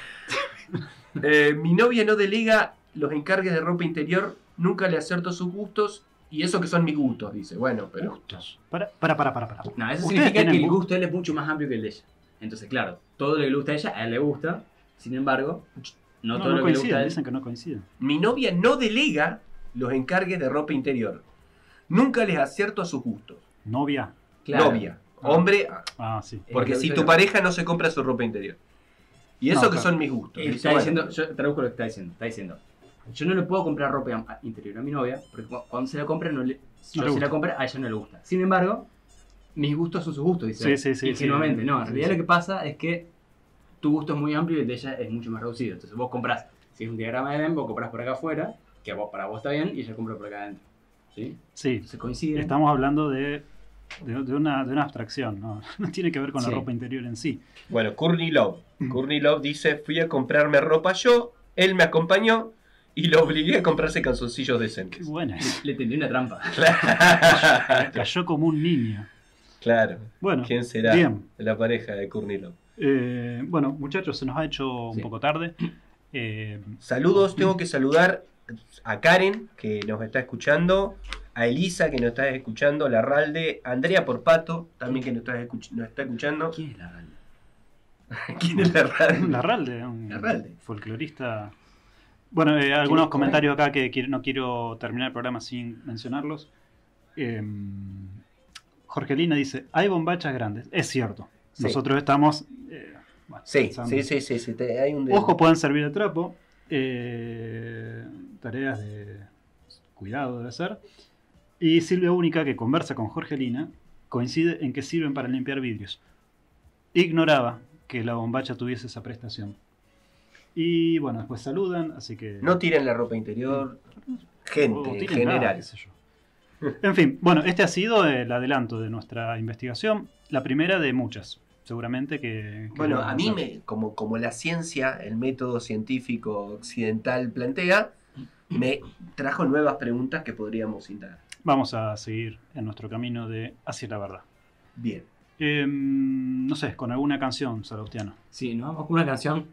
Mi novia no delega los encargues de ropa interior, nunca le acerto sus gustos. Y eso que son mis gustos, dice. Bueno, pero. gustos. Para. No, eso Ustedes significa que tienen el gusto de él es mucho más amplio que el de ella. Entonces, claro, todo lo que le gusta a ella, a él le gusta. Sin embargo, no todo No lo que le gusta a coinciden, él. dicen que no coinciden. Mi novia no delega los encargues de ropa interior. Nunca les acierto a sus gustos. Novia. Claro. Novia. Hombre, Ah, sí. porque si Pero- tu pareja no se compra su ropa interior. Y eso No, que claro. son mis gustos. Dice, Está bueno, diciendo, yo traduzco lo que está diciendo. Está diciendo, yo no le puedo comprar ropa interior a mi novia, porque cuando se la compra, yo le se la gusta. compra, a ella no le gusta. Sin embargo, mis gustos son sus gustos, dice. Sí, ingenuamente. sí. No, en Sí, realidad sí. lo que pasa es que tu gusto es muy amplio y el de ella es mucho más reducido. Entonces vos comprás, si es un diagrama de Venn, vos comprás por acá afuera, que para vos está bien, y ella compra por acá adentro. ¿Sí? Sí. Entonces coinciden. Estamos hablando de una abstracción, ¿no? No tiene que ver con Sí. la ropa interior en sí. Bueno, Courtney Love. Courtney Love dice, fui a comprarme ropa yo, él me acompañó y lo obligué a comprarse calzoncillos Qué decentes. buena es. Le tendí una trampa. Cayó como un niño. Claro. Bueno, ¿Quién será bien. la pareja de Courtney Love? Bueno, muchachos, se nos ha hecho un Sí. poco tarde. Saludos, tengo que saludar a Karen, que nos está escuchando, a Elisa, que nos está escuchando, a Larralde, a Andrea Porpato, también que nos está escuchando. ¿Quién es la rana? ¿Quién es Larralde? Larralde, un Larralde. folclorista. Bueno, algunos ¿Quién? comentarios acá que no quiero terminar el programa sin mencionarlos. Jorgelina dice, hay bombachas grandes. Es cierto. Sí. Nosotros estamos... bueno, Sí, pensando. sí, hay un... Ojo, pueden servir de trapo. Tareas de cuidado debe ser. Y Silvia Única, que conversa con Jorgelina, coincide en que sirven para limpiar vidrios. Ignoraba que la bombacha tuviese esa prestación. Y bueno, después saludan, así que... No tiren la ropa interior, o gente en tiren nada, general. qué sé yo. En fin, bueno, este ha sido el adelanto de nuestra investigación. La primera de muchas, seguramente que Bueno, vamos a mí, hacer. como la ciencia, el método científico occidental plantea, me trajo nuevas preguntas que podríamos indagar. Vamos a seguir en nuestro camino de hacia la verdad. Bien. No sé, con alguna canción, Salaustiano. Sí, nos vamos con una canción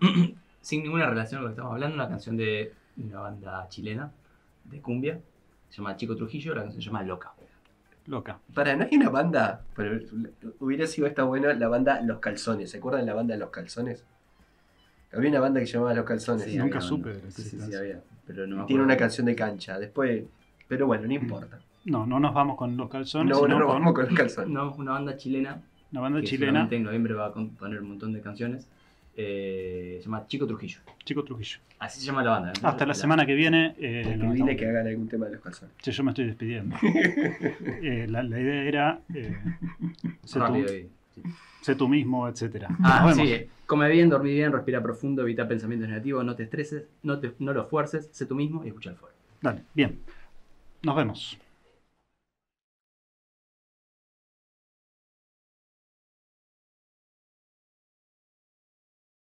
sin ninguna relación con lo que estamos hablando, una canción de una banda chilena de cumbia, se llama Chico Trujillo, la canción se llama Loca. Loca. Para, no hay una banda, pero hubiera sido esta buena la banda Los Calzones. ¿Se acuerdan de la banda Los Calzones? Había una banda que se llamaba Los Calzones. Sí, nunca había supe banda. de la Sí, existencia. había, pero no me Tiene acuerdo. una canción de cancha. Después, pero bueno, no importa. No nos vamos con los calzones, No, sino no con... vamos con Los Calzones. No, una banda chilena Una banda que chilena. seguramente en noviembre va a poner un montón de canciones. Se llama Chico Trujillo. Chico Trujillo. Así se llama la banda. Hasta la semana que viene. Escribile que hagan algún tema de los calzones. Sí, yo me estoy despidiendo. La idea era. Sé tú mismo, etc. Nos vemos. Sí. Come bien, dormí bien, respira profundo, evita pensamientos negativos, no te estreses, no lo fuerces, sé tú mismo y escucha el foro. Dale, bien. Nos vemos.